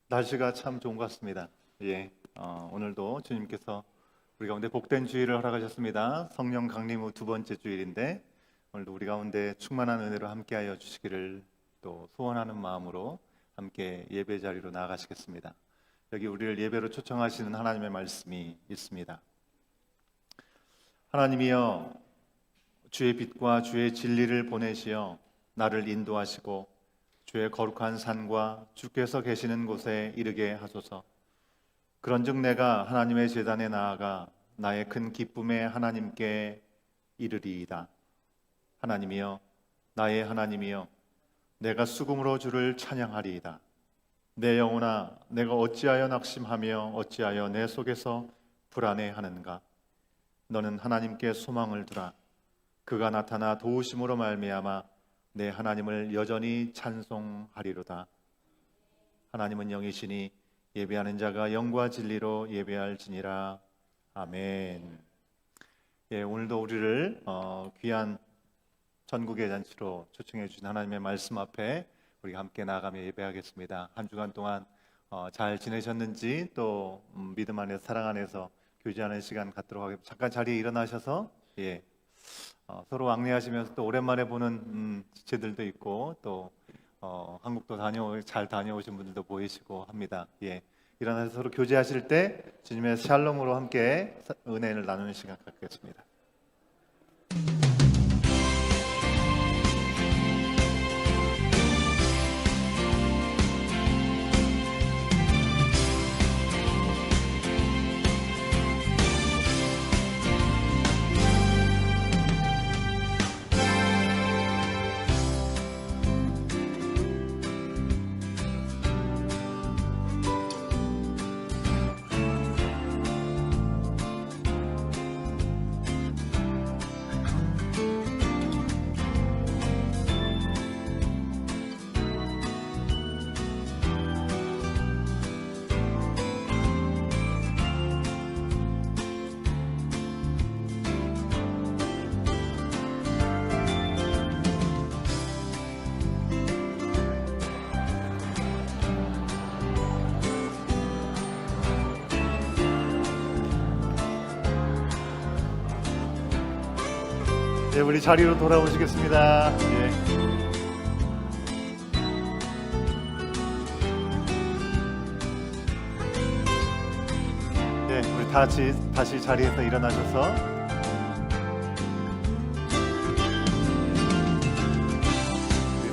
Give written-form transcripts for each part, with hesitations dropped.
날씨가 참 좋은 것 같습니다. 오늘도 주님께서 우리 가운데 복된 주일을 허락하셨습니다. 성령 강림 후 두 번째 주일인데 오늘도 우리 가운데 충만한 은혜로 함께하여 주시기를 또 소원하는 마음으로 함께 예배 자리로 나아가시겠습니다. 여기 우리를 예배로 초청하시는 하나님의 말씀이 있습니다. 하나님이여, 주의 빛과 주의 진리를 보내시어 나를 인도하시고 주의 거룩한 산과 주께서 계시는 곳에 이르게 하소서. 그런즉 내가 하나님의 제단에 나아가 나의 큰 기쁨에 하나님께 이르리이다. 하나님이여, 나의 하나님이여, 내가 수금으로 주를 찬양하리이다. 내 영혼아, 내가 어찌하여 낙심하며 어찌하여 내 속에서 불안해하는가. 너는 하나님께 소망을 두라. 그가 나타나 도우심으로 말미암아 내 하나님을 여전히 찬송하리로다. 하나님은 영이시니 예배하는 자가 영과 진리로 예배할지니라. 아멘. 오늘도 우리를 귀한 전국의 잔치로 초청해 주신 하나님의 말씀 앞에 우리가 함께 나아가며 예배하겠습니다. 한 주간 동안 잘 지내셨는지, 또 믿음 안에서 사랑 안에서 교제하는 시간 갖도록 하겠습니다. 잠깐 자리에 일어나셔서 서로 안내하시면서 또 오랜만에 보는 지체들도 있고, 또 한국도 잘 다녀오신 분들도 보이시고 합니다. 일어나서 서로 교제하실 때 주님의 샬롬으로 함께 은혜를 나누는 시간 갖겠습니다. 우리 자리로 돌아오시겠습니다. 우리 다시 자리에서 일어나셔서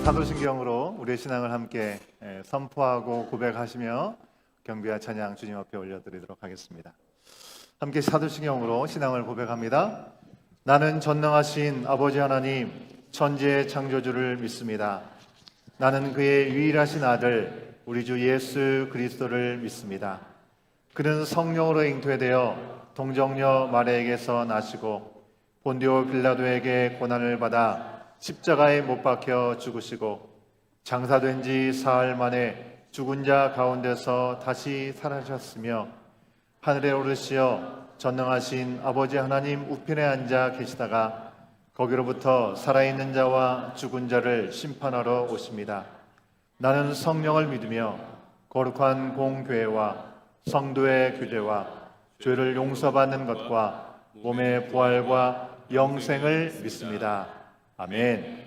사도신경으로 우리의 신앙을 함께 선포하고 고백하시며 경배와 찬양 주님 앞에 올려드리도록 하겠습니다. 함께 사도신경으로 신앙을 고백합니다. 나는 전능하신 아버지 하나님, 천지의 창조주를 믿습니다. 나는 그의 유일하신 아들 우리 주 예수 그리스도를 믿습니다. 그는 성령으로 잉태되어 동정녀 마리아에게서 나시고 본디오 빌라도에게 고난을 받아 십자가에 못 박혀 죽으시고 장사된 지 사흘 만에 죽은 자 가운데서 다시 살아나셨으며 하늘에 오르시어 전능하신 아버지 하나님 우편에 앉아 계시다가 거기로부터 살아있는 자와 죽은 자를 심판하러 오십니다. 나는 성령을 믿으며 거룩한 공교회와 성도의 교제와 죄를 용서받는 것과 몸의 부활과 영생을 믿습니다. 아멘.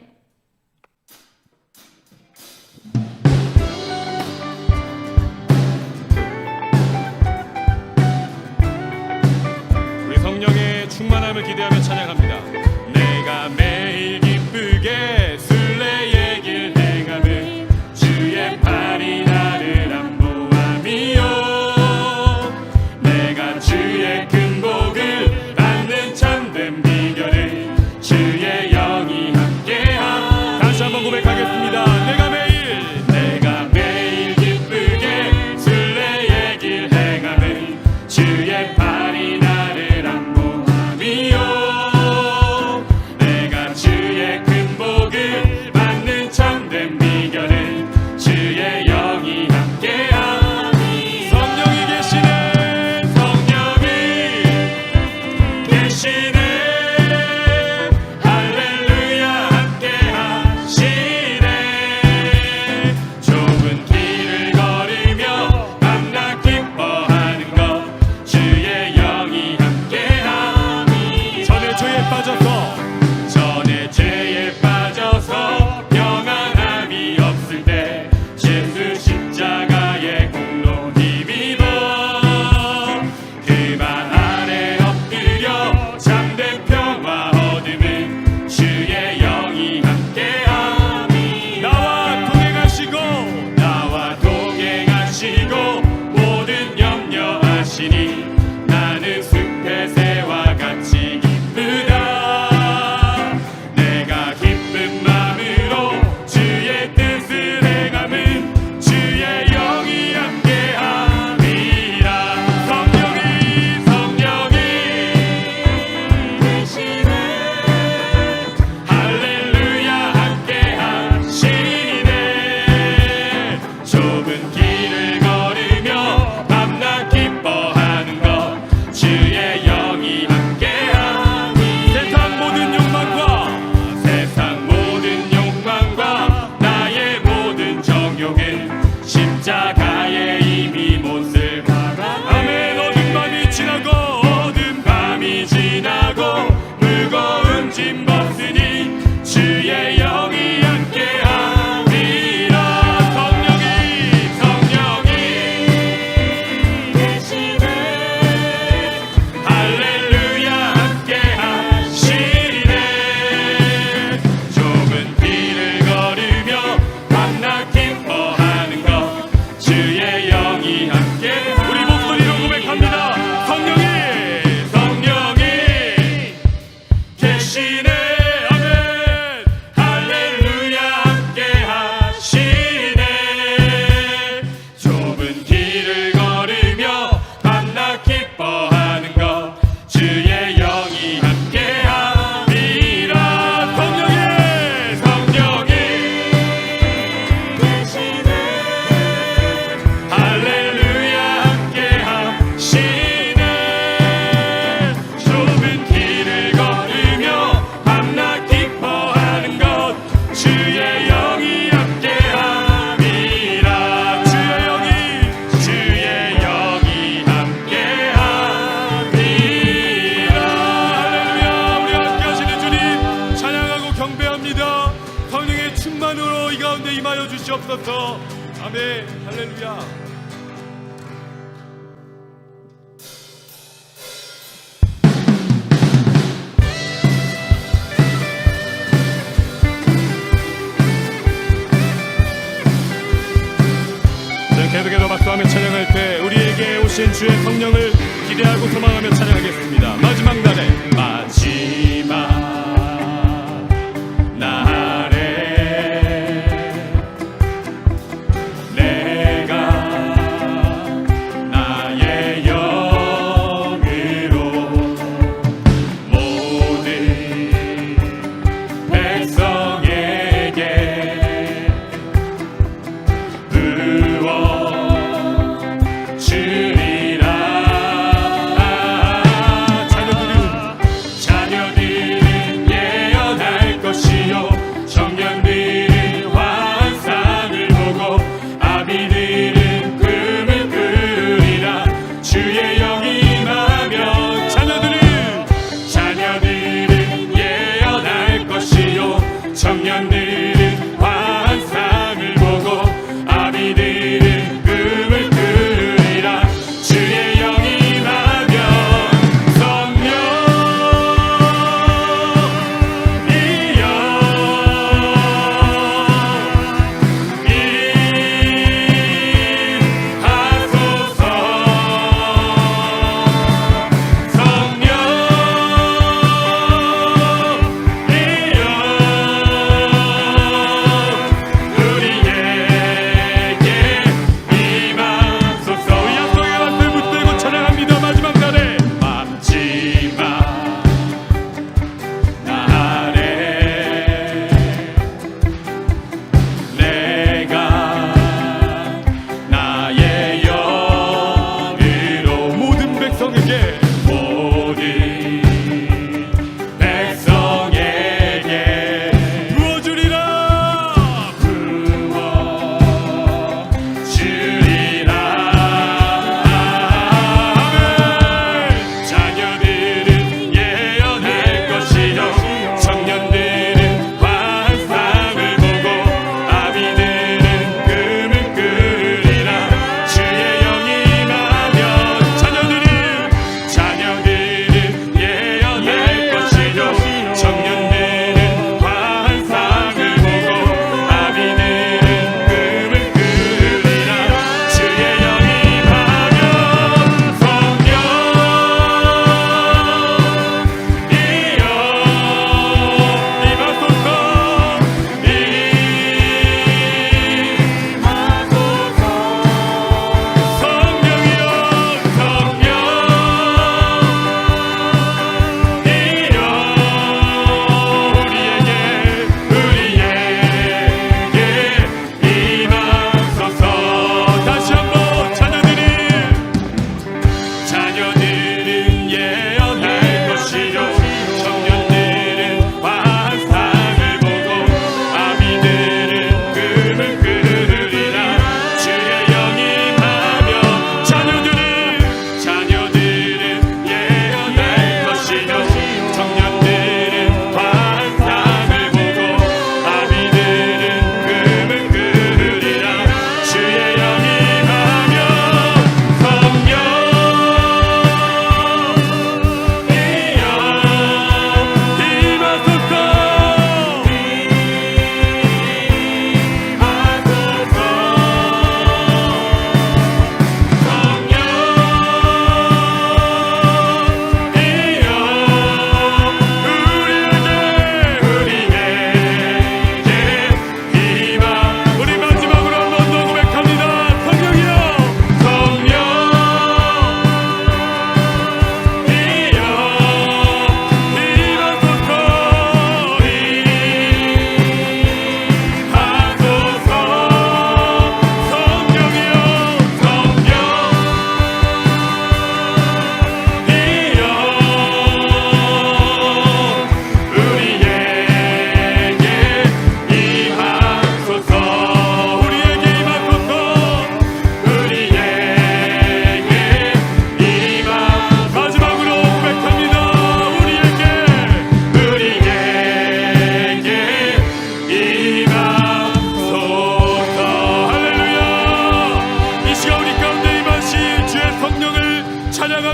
성령의 충만함을 기대하며 찬양합니다. 내가 매일 기쁘게 순례의 길 행함을 주의 팔이 나를 안보함이요 내가 주의 큰 복을 받는 참된 비결을 주의 영이 함께함. 다시 한번 고백하겠습니다. 내가 매일 기쁘게 순례의 길 행함을 주의 팔이 나를 내가 주의 큰 복을 십자가에 이미 못을 박았네. 아멘. 어둠 밤이 지나고 어둠 밤이 지나고 무거운 짐 벗으니 주의 영이 함께하리라. 성령이 계시네. 할렐루야 함께하시네. 좁은 길을 걸으며 밤낮 기뻐하는 것 주의 영이 함께. 우리 목소리로 고백합니다. 성령이 계시네. 아멘. 할렐루야 함께하시네. 좁은 길을 걸으며 밤낮 기뻐하는 것 주의 영이 함께하리라. 성령이 계시네. 할렐루야 함께하시네. 좁은 길을 걸으며 밤낮 기뻐하는 것 주의 영이 함께하리라. 주의 영이 함께하리라. 할렐루야. 우리 함께하시는 주님 찬양하고 경배합니다. 성령의 충만으로 이 가운데 임하여 주시옵소서. 아멘. 할렐루야. 계속해서 박수하며 찬양할 때 우리에게 오신 주의 성령을 기대하고 소망하며 찬양하겠습니다. 마지막 날에 내가 나의 영으로 모든 백성에게 주리라. 자녀들은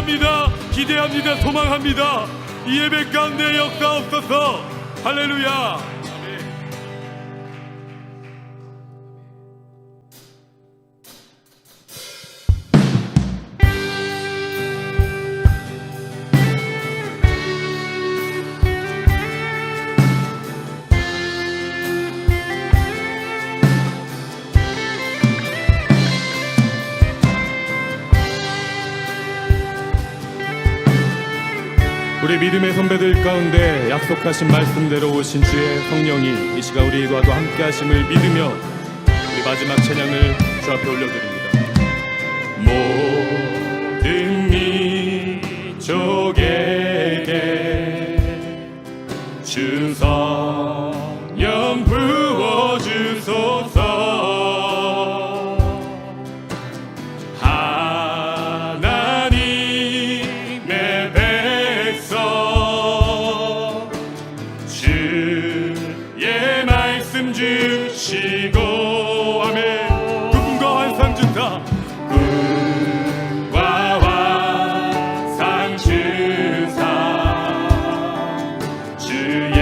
찬양합니다. 기대합니다. 소망합니다. 이 예배 가운데 역사옵소서. 할렐루야. 우리 믿음의 선배들 가운데 약속하신 말씀대로 오신 주의 성령이 이 시간 우리와도 함께 하심을 믿으며 우리 마지막 찬양을 주 앞에 올려드립니다. 모든 민족에게 주 성령 부어주소서. 주시고 아멘. 꿈과 환상 준다. 꿈과 환상 주사 주의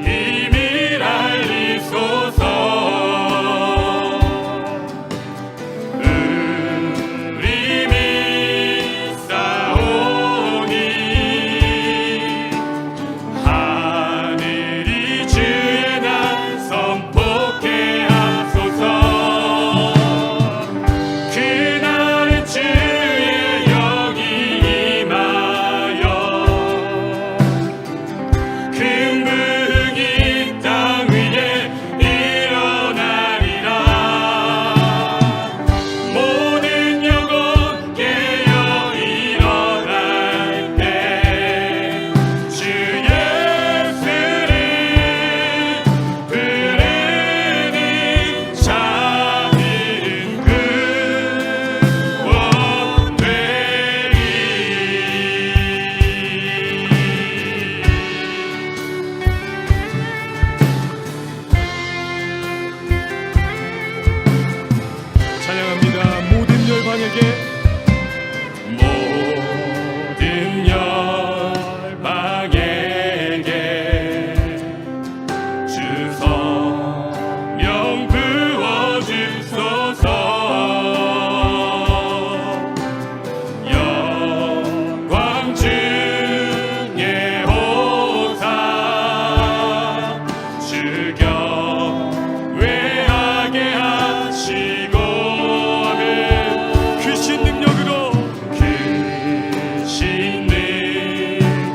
힘을 알리소서. 우리 믿사오니 하늘이 주의 날 선포케 하소서. 그날은 주의 영이 임하여 금붕이 땅 위에 일어나리라. 모든 영혼 깨어 일어날 때 주 예수를 부르는 자는 구원되리. 찬양합니다. 모든 열방에게 모든 열방에게 주 성령 부어주소서. 영광 중에 호사 주경 외하게 하시고 아멘. 크신 능력으로 크신 능력으로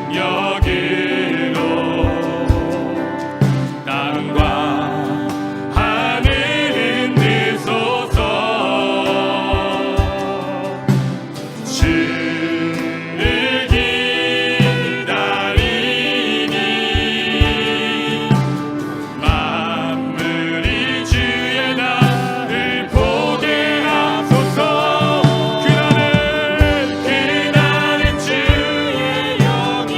땅과 하늘 흔드소서. 주를 기다리니 만물이 주의 날을 보게 하소서. 그날은 주의 영이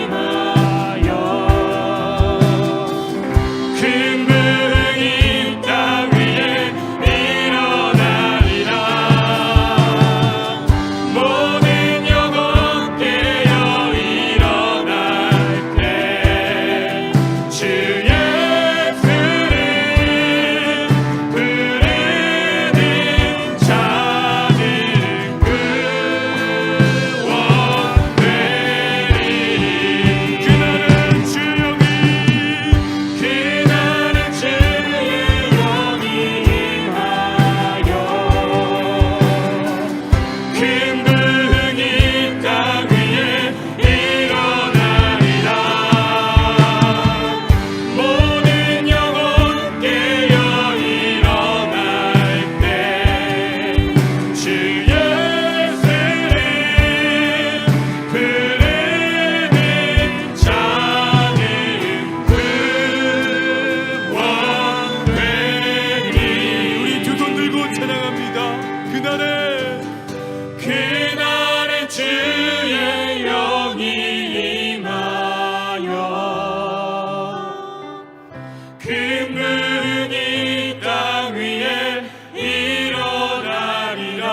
임하여 금붕이 땅 위에 일어나리라. 모든 영혼 깨어 일어날 때 주 예수를 부르는 자는 구원되리. 그날은 주의 영이 임하여 금붕이 땅 위에 일어나리라. 모든 영혼 깨어 일어날 때 주 예수를 부르는 자는 구원되리. 우리 두 손 들고 찬양합니다. 그날에 주의 영이 임하여 금붕이 땅 위에 일어나리라.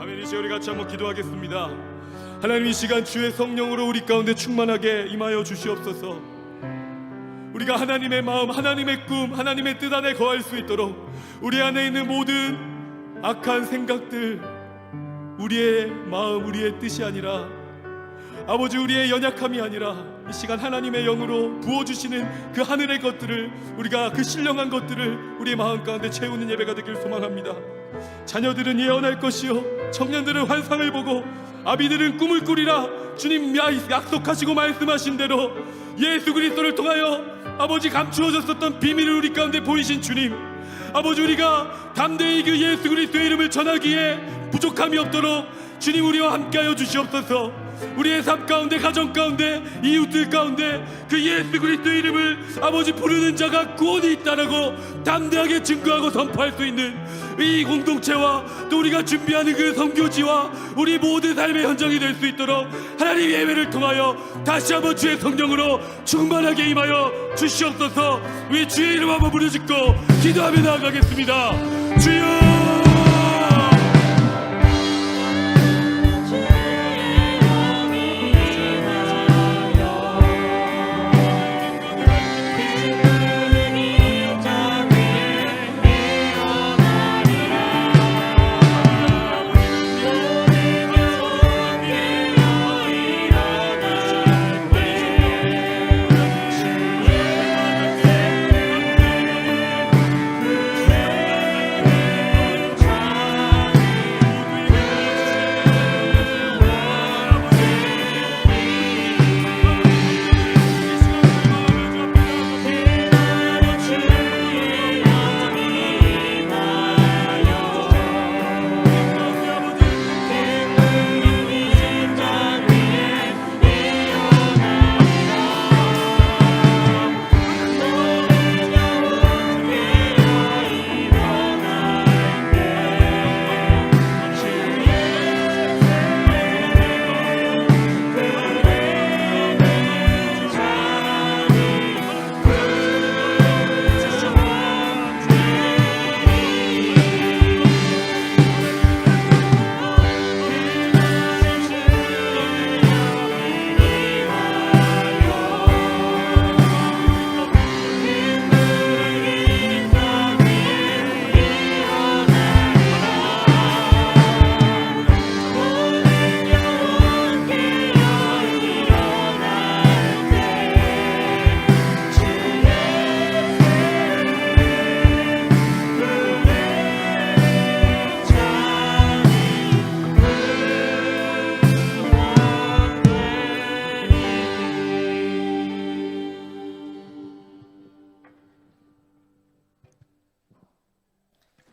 아멘. 이제 우리 같이 한번 기도하겠습니다. 하나님, 이 시간 주의 성령으로 우리 가운데 충만하게 임하여 주시옵소서. 우리가 하나님의 마음, 하나님의 꿈, 하나님의 뜻 안에 거할 수 있도록 우리 안에 있는 모든 악한 생각들, 우리의 마음, 우리의 뜻이 아니라, 아버지, 우리의 연약함이 아니라 이 시간 하나님의 영으로 부어주시는 그 하늘의 것들을, 우리가 그 신령한 것들을 우리의 마음 가운데 채우는 예배가 되길 소망합니다. 자녀들은 예언할 것이요, 청년들은 환상을 보고, 아비들은 꿈을 꾸리라. 주님 약속하시고 말씀하신 대로 예수 그리스도를 통하여 아버지 감추어졌었던 비밀을 우리 가운데 보이신 주님, 아버지, 우리가 담대히 그 예수 그리스도의 이름을 전하기에 부족함이 없도록 주님 우리와 함께하여 주시옵소서. 우리의 삶 가운데, 가정 가운데, 이웃들 가운데 그 예수 그리스도의 이름을 아버지 부르는 자가 구원이 있다라고 담대하게 증거하고 선포할 수 있는 이 공동체와 또 우리가 준비하는 그 선교지와 우리 모든 삶의 현장이 될 수 있도록 하나님 예배를 통하여 다시 한번 주의 성령으로 충만하게 임하여 주시옵소서. 우리 주의 이름 한번 부르짖고 기도하며 나아가겠습니다. 주여,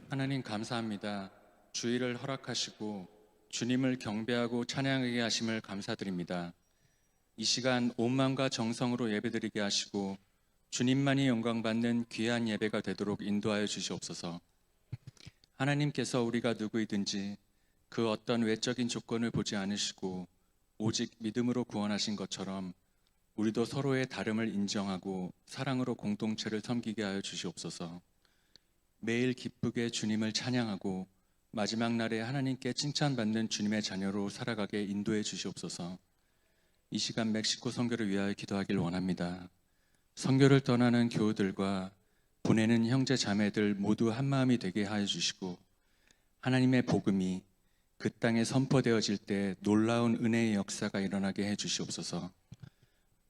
하나님 감사합니다. 주일을 허락하시고 주님을 경배하고 찬양하게 하심을 감사드립니다. 이 시간 온 마음과 정성으로 예배드리게 하시고 주님만이 영광받는 귀한 예배가 되도록 인도하여 주시옵소서. 하나님께서 우리가 누구이든지 그 어떤 외적인 조건을 보지 않으시고 오직 믿음으로 구원하신 것처럼 우리도 서로의 다름을 인정하고 사랑으로 공동체를 섬기게 하여 주시옵소서. 매일 기쁘게 주님을 찬양하고 마지막 날에 하나님께 칭찬받는 주님의 자녀로 살아가게 인도해 주시옵소서. 이 시간 멕시코 선교를 위하여 기도하길 원합니다. 선교를 떠나는 교우들과 보내는 형제 자매들 모두 한마음이 되게 하여 주시고 하나님의 복음이 그 땅에 선포되어질 때 놀라운 은혜의 역사가 일어나게 해 주시옵소서.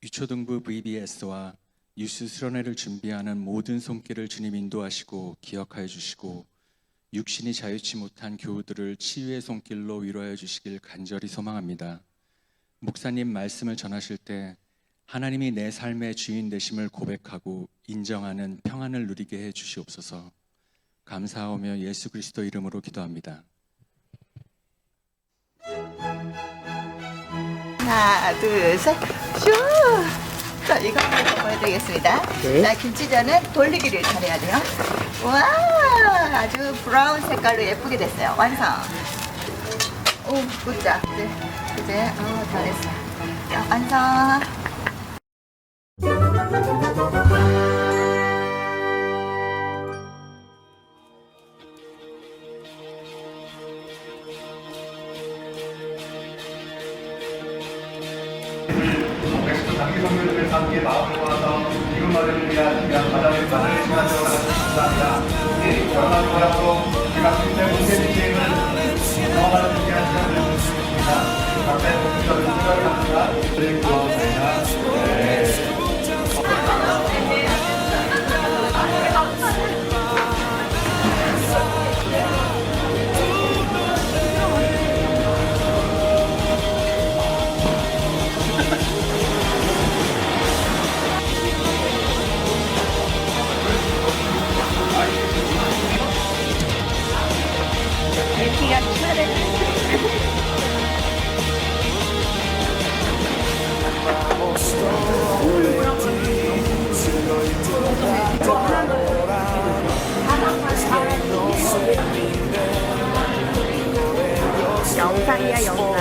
유초등부 VBS와 유스 수련회를 준비하는 모든 손길을 주님 인도하시고 기억하여 주시고 육신이 자유치 못한 교우들을 치유의 손길로 위로하여 주시길 간절히 소망합니다. 목사님 말씀을 전하실 때 하나님이 내 삶의 주인 되심을 고백하고 인정하는 평안을 누리게 해 주시옵소서. 감사하며 예수 그리스도 이름으로 기도합니다. 하나, 둘, 셋, 슈! 자, 이거 한번 보여드리겠습니다. 네. 자, 김치전은 돌리기를 잘해야 돼요. 와, 아주 브라운 색깔로 예쁘게 됐어요. 완성. 오, 굿자. 이제, 잘했어요. 자, 완성. 자기 성교를 함께 마음을 모아서 이웃마을을 위한 바다의 바다의 시간으로 감사합니다. 우리 영광으로 제가 굉장히 문제의 게임을 경험하는 위한 시간을 주셨습니다. 감사의 복수를 생각합니다. 그리고 저희가 영상이야 영상.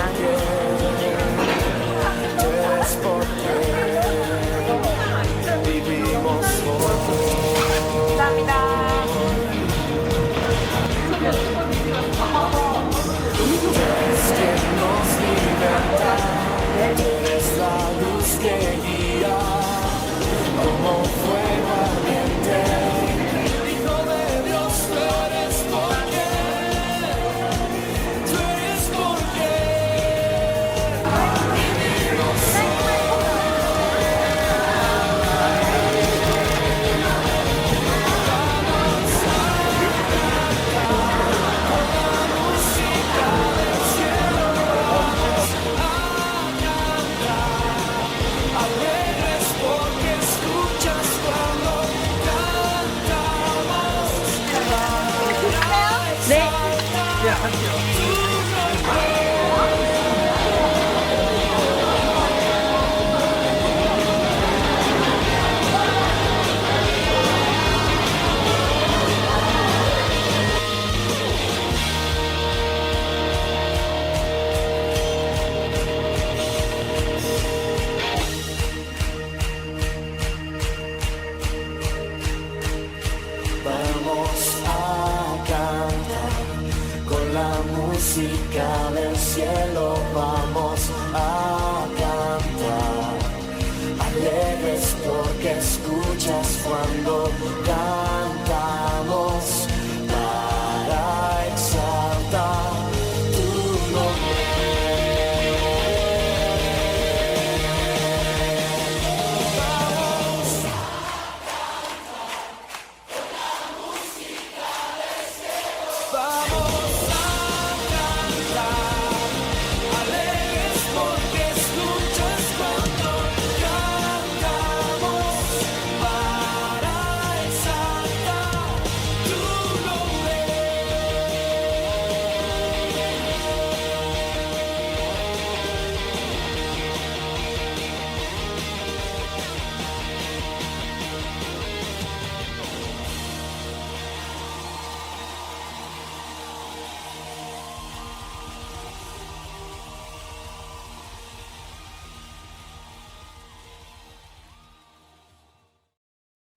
Vamos a cantar con la música del cielo. Vamos a cantar alegres porque escuchas cuando cantamos para exaltar tu nombre.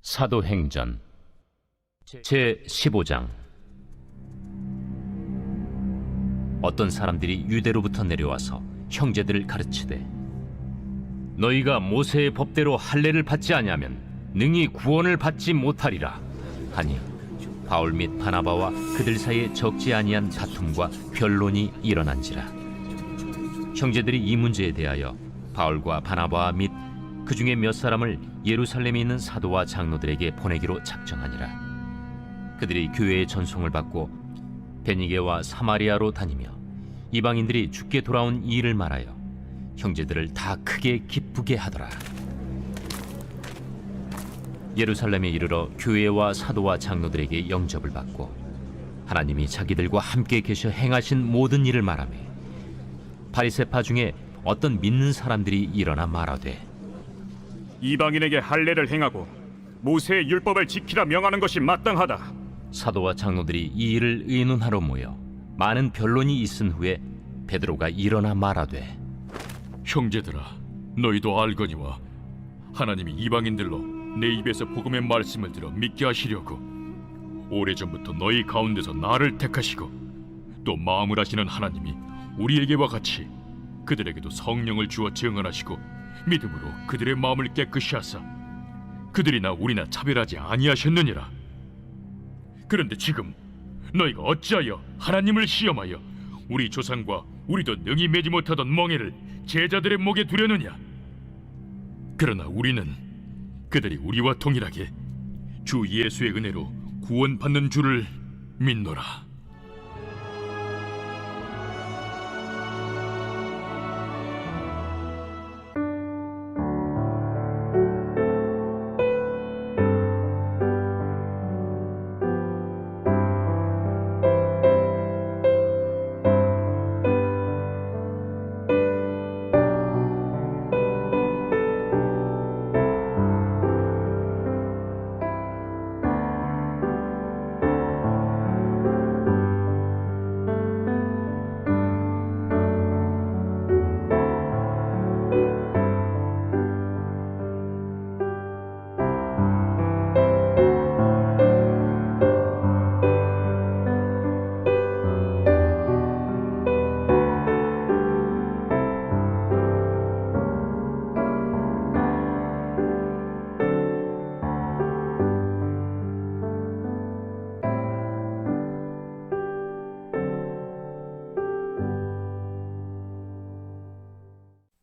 사도행전 제15장. 어떤 사람들이 유대로부터 내려와서 형제들을 가르치되 너희가 모세의 법대로 할례를 받지 아니하면 능히 구원을 받지 못하리라 하니 바울 및 바나바와 그들 사이에 적지 아니한 다툼과 변론이 일어난지라. 형제들이 이 문제에 대하여 바울과 바나바 및 그 중에 몇 사람을 예루살렘에 있는 사도와 장로들에게 보내기로 작정하니라. 그들이 교회의 전송을 받고 베니게와 사마리아로 다니며 이방인들이 죽게 돌아온 이 일을 말하여 형제들을 다 크게 기쁘게 하더라. 예루살렘에 이르러 교회와 사도와 장로들에게 영접을 받고 하나님이 자기들과 함께 계셔 행하신 모든 일을 말하며 바리새파 중에 어떤 믿는 사람들이 일어나 말하되 이방인에게 할례를 행하고 모세의 율법을 지키라 명하는 것이 마땅하다. 사도와 장로들이 이 일을 의논하러 모여 많은 변론이 있은 후에 베드로가 일어나 말하되 형제들아, 너희도 알거니와 하나님이 이방인들로 내 입에서 복음의 말씀을 들어 믿게 하시려고 오래전부터 너희 가운데서 나를 택하시고 또 마음을 하시는 하나님이 우리에게와 같이 그들에게도 성령을 주어 증언하시고 믿음으로 그들의 마음을 깨끗이 하사 그들이나 우리나 차별하지 아니하셨느니라. 그런데 지금 너희가 어찌하여 하나님을 시험하여 우리 조상과 우리도 능히 매지 못하던 멍에를 제자들의 목에 두려느냐? 그러나 우리는 그들이 우리와 동일하게 주 예수의 은혜로 구원받는 줄을 믿노라.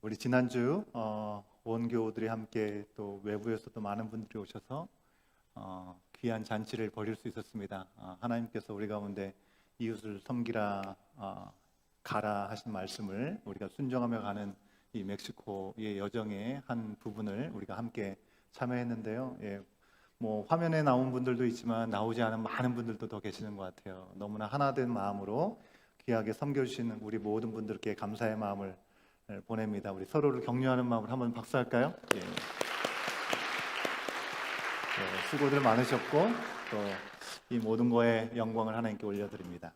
우리 지난주 원교우들이 함께 또 외부에서도 많은 분들이 오셔서 귀한 잔치를 벌일 수 있었습니다. 하나님께서 우리 가운데 이웃을 섬기라 가라 하신 말씀을 우리가 순종하며 가는 이 멕시코의 여정의 한 부분을 우리가 함께 참여했는데요. 예, 뭐 화면에 나온 분들도 있지만 나오지 않은 많은 분들도 더 계시는 것 같아요. 너무나 하나된 마음으로 귀하게 섬겨주시는 우리 모든 분들께 감사의 마음을 보냅니다. 우리 서로를 격려하는 마음을 한번 박수할까요? 예. 수고들 많으셨고 또 이 모든 거에 영광을 하나님께 올려드립니다.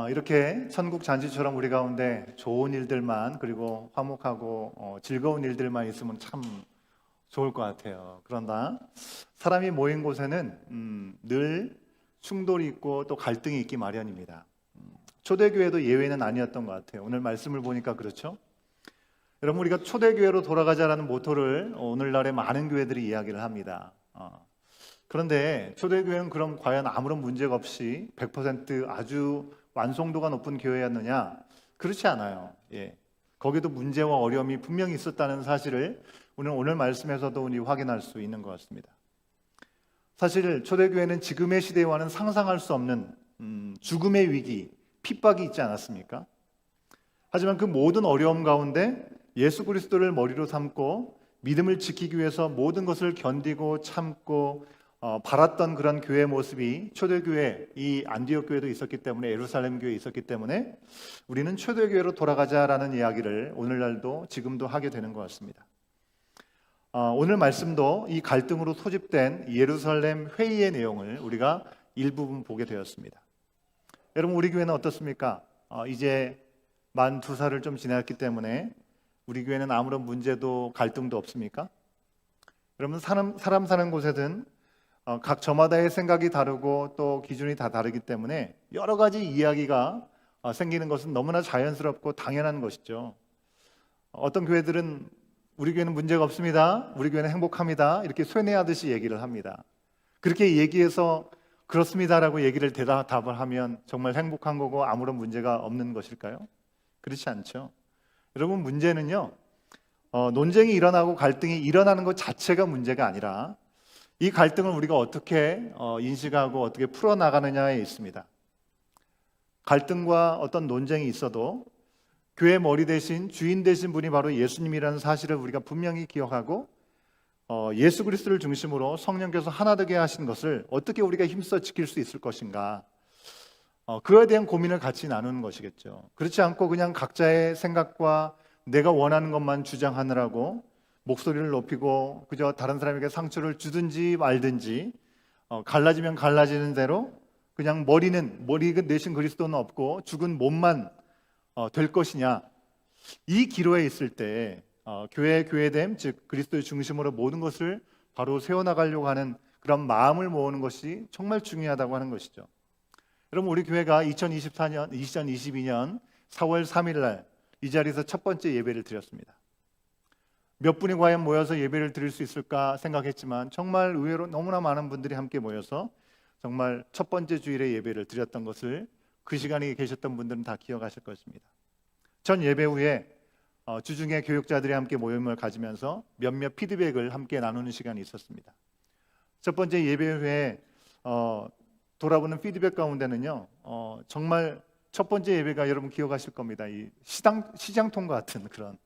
이렇게 천국 잔치처럼 우리 가운데 좋은 일들만 그리고 화목하고 즐거운 일들만 있으면 참 좋을 것 같아요. 그러나 사람이 모인 곳에는 늘 충돌이 있고 또 갈등이 있기 마련입니다. 초대교회도 예외는 아니었던 것 같아요. 오늘 말씀을 보니까 그렇죠. 여러분, 우리가 초대교회로 돌아가자라는 모토를 오늘날의 많은 교회들이 이야기를 합니다. 그런데 초대교회는 그럼 과연 아무런 문제가 없이 100% 아주 완성도가 높은 교회였느냐? 그렇지 않아요. 예. 거기도 문제와 어려움이 분명히 있었다는 사실을 오늘 말씀에서도 우리 확인할 수 있는 것 같습니다. 사실 초대교회는 지금의 시대와는 상상할 수 없는 죽음의 위기, 핍박이 있지 않았습니까? 하지만 그 모든 어려움 가운데 예수 그리스도를 머리로 삼고 믿음을 지키기 위해서 모든 것을 견디고 참고 바랐던 그런 교회의 모습이 초대교회, 이 안디옥 교회도 있었기 때문에 예루살렘 교회에 있었기 때문에 우리는 초대교회로 돌아가자라는 이야기를 오늘날도 지금도 하게 되는 것 같습니다. 오늘 말씀도 이 갈등으로 소집된 예루살렘 회의의 내용을 우리가 일부분 보게 되었습니다. 여러분, 우리 교회는 어떻습니까? 이제 만 2살을 좀 지났기 때문에 우리 교회는 아무런 문제도 갈등도 없습니까? 여러분, 사람 사는 곳에든 각 저마다의 생각이 다르고 또 기준이 다 다르기 때문에 여러 가지 이야기가 생기는 것은 너무나 자연스럽고 당연한 것이죠. 어떤 교회들은 우리 교회는 문제가 없습니다, 우리 교회는 행복합니다, 이렇게 쇠뇌하듯이 얘기를 합니다. 그렇게 얘기해서 그렇습니다라고 얘기를 대답을 하면 정말 행복한 거고 아무런 문제가 없는 것일까요? 그렇지 않죠. 여러분, 문제는요, 논쟁이 일어나고 갈등이 일어나는 것 자체가 문제가 아니라 이 갈등을 우리가 어떻게 인식하고 어떻게 풀어나가느냐에 있습니다. 갈등과 어떤 논쟁이 있어도 교회 머리 대신 주인 되신 분이 바로 예수님이라는 사실을 우리가 분명히 기억하고 예수 그리스도를 중심으로 성령께서 하나 되게 하신 것을 어떻게 우리가 힘써 지킬 수 있을 것인가, 그에 대한 고민을 같이 나누는 것이겠죠. 그렇지 않고 그냥 각자의 생각과 내가 원하는 것만 주장하느라고 목소리를 높이고 그저 다른 사람에게 상처를 주든지 말든지 갈라지면 갈라지는 대로 그냥 머리 대신 그리스도는 없고 죽은 몸만 될 것이냐, 이 기로에 있을 때 교회됨, 즉 그리스도의 중심으로 모든 것을 바로 세워나가려고 하는 그런 마음을 모으는 것이 정말 중요하다고 하는 것이죠. 여러분, 우리 교회가 2022년 4월 3일 날 이 자리에서 첫 번째 예배를 드렸습니다. 몇 분이 과연 모여서 예배를 드릴 수 있을까 생각했지만 정말 의외로 너무나 많은 분들이 함께 모여서 정말 첫 번째 주일에 예배를 드렸던 것을 그 시간에 계셨던 분들은 다 기억하실 것입니다. 전 예배 후에 주중에 교육자들이 함께 모임을 가지면서 몇몇 피드백을 함께 나누는 시간이 있었습니다. 첫 번째 예배 후에 돌아보는 피드백 가운데는요, 정말 첫 번째 예배가 여러분 기억하실 겁니다. 이 시장통과 같은 그런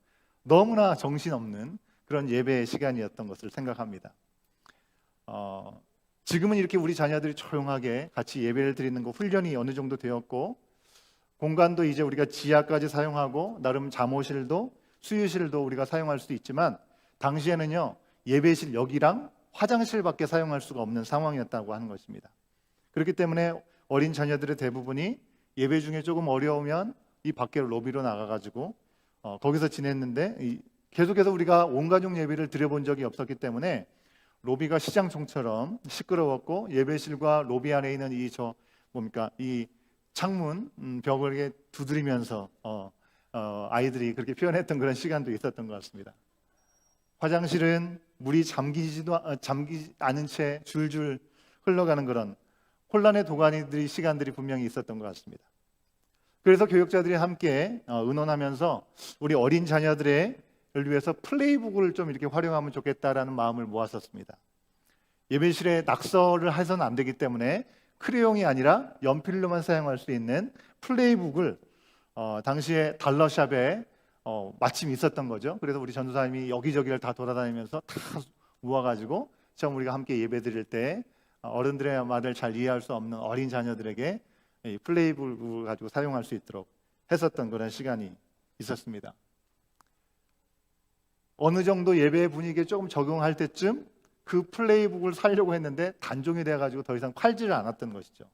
너무나 정신없는 그런 예배 시간이었던 것을 생각합니다. 지금은 이렇게 우리 자녀들이 조용하게 같이 예배를 드리는 거 훈련이 어느 정도 되었고, 공간도 이제 우리가 지하까지 사용하고 나름 잠옷실도 수유실도 우리가 사용할 수도 있지만, 당시에는요 예배실 여기랑 화장실밖에 사용할 수가 없는 상황이었다고 하는 것입니다. 그렇기 때문에 어린 자녀들의 대부분이 예배 중에 조금 어려우면 이 밖에 로비로 나가가지고 거기서 지냈는데, 계속해서 우리가 온 가족 예배를 드려본 적이 없었기 때문에 로비가 시장통처럼 시끄러웠고, 예배실과 로비 안에 있는 이 창문 벽을 이렇게 두드리면서 아이들이 그렇게 표현했던 그런 시간도 있었던 것 같습니다. 화장실은 물이 잠기지 않은 채 줄줄 흘러가는 그런 혼란의 시간들이 분명히 있었던 것 같습니다. 그래서 교육자들이 함께 의논하면서 우리 어린 자녀들을 위해서 플레이북을 좀 이렇게 활용하면 좋겠다라는 마음을 모았었습니다. 예배실에 낙서를 해서는 안 되기 때문에 크레용이 아니라 연필로만 사용할 수 있는 플레이북을 당시에 달러샵에 마침 있었던 거죠. 그래서 우리 전도사님이 여기저기를 다 돌아다니면서 다 모아가지고 처음 우리가 함께 예배 드릴 때 어른들의 말을 잘 이해할 수 없는 어린 자녀들에게 이 플레이북을 가지고 사용할 수 있도록 했었던 그런 시간이 있었습니다. 어느 정도 예배 분위기에 조금 적응할 때쯤 그 플레이북을 사려고 했는데 단종이 돼가지고 더 이상 팔지를 않았던 것이죠.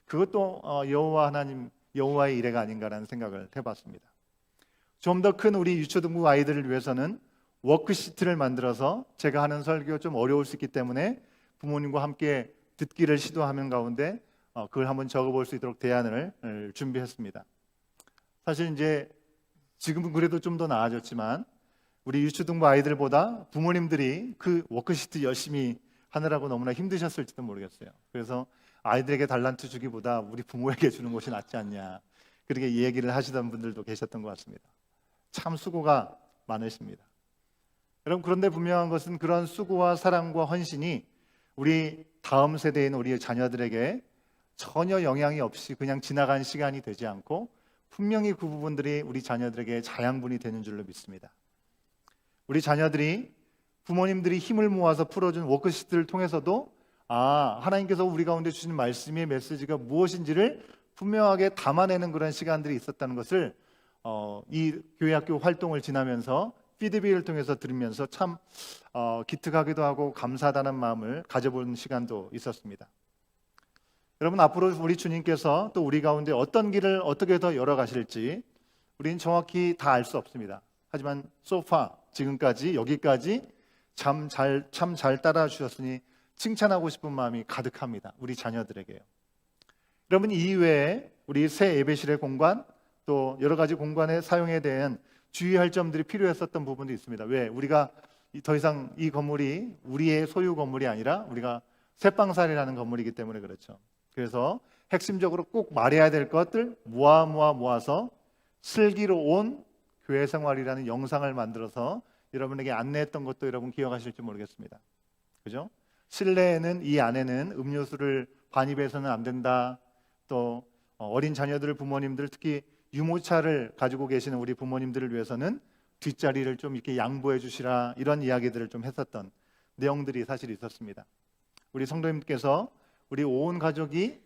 그것도 여호와의 이래가 아닌가라는 생각을 해봤습니다. 좀 더 큰 우리 유초등부 아이들을 위해서는 워크시트를 만들어서 제가 하는 설교 좀 어려울 수 있기 때문에 부모님과 함께 듣기를 시도하는 가운데 그걸 한번 적어볼 수 있도록 대안을 준비했습니다. 사실 이제 지금은 그래도 좀 더 나아졌지만 우리 유초등부 아이들보다 부모님들이 그 워크시트 열심히 하느라고 너무나 힘드셨을지도 모르겠어요. 그래서 아이들에게 달란트 주기보다 우리 부모에게 주는 것이 낫지 않냐, 그렇게 얘기를 하시던 분들도 계셨던 것 같습니다. 참 수고가 많으십니다. 여러분, 그런데 분명한 것은 그런 수고와 사랑과 헌신이 우리 다음 세대에 있는 우리 자녀들에게 전혀 영향이 없이 그냥 지나간 시간이 되지 않고 분명히 그 부분들이 우리 자녀들에게 자양분이 되는 줄로 믿습니다. 우리 자녀들이 부모님들이 힘을 모아서 풀어준 워크시트를 통해서도 하나님께서 우리 가운데 주시는 말씀의 메시지가 무엇인지를 분명하게 담아내는 그런 시간들이 있었다는 것을 이 교회학교 활동을 지나면서 피드백을 통해서 들으면서 참 기특하기도 하고 감사하다는 마음을 가져보는 시간도 있었습니다. 여러분, 앞으로 우리 주님께서 또 우리 가운데 어떤 길을 어떻게 더 열어가실지 우리는 정확히 다 알 수 없습니다. 하지만 지금까지 여기까지 참 잘 따라 주셨으니 칭찬하고 싶은 마음이 가득합니다. 우리 자녀들에게요. 여러분, 이외에 우리 새 예배실의 공간 또 여러 가지 공간의 사용에 대한 주의할 점들이 필요했었던 부분도 있습니다. 왜? 우리가 더 이상 이 건물이 우리의 소유 건물이 아니라 우리가 새빵살이라는 건물이기 때문에 그렇죠. 그래서 핵심적으로 꼭 말해야 될 것들 모아서 슬기로 온 교회 생활이라는 영상을 만들어서 여러분에게 안내했던 것도 여러분 기억하실지 모르겠습니다. 그죠? 실내에는 이 안에는 음료수를 반입해서는 안 된다. 또 어린 자녀들 부모님들, 특히 유모차를 가지고 계시는 우리 부모님들을 위해서는 뒷자리를 좀 이렇게 양보해 주시라, 이런 이야기들을 좀 했었던 내용들이 사실 있었습니다. 우리 성도님께서 우리 온 가족이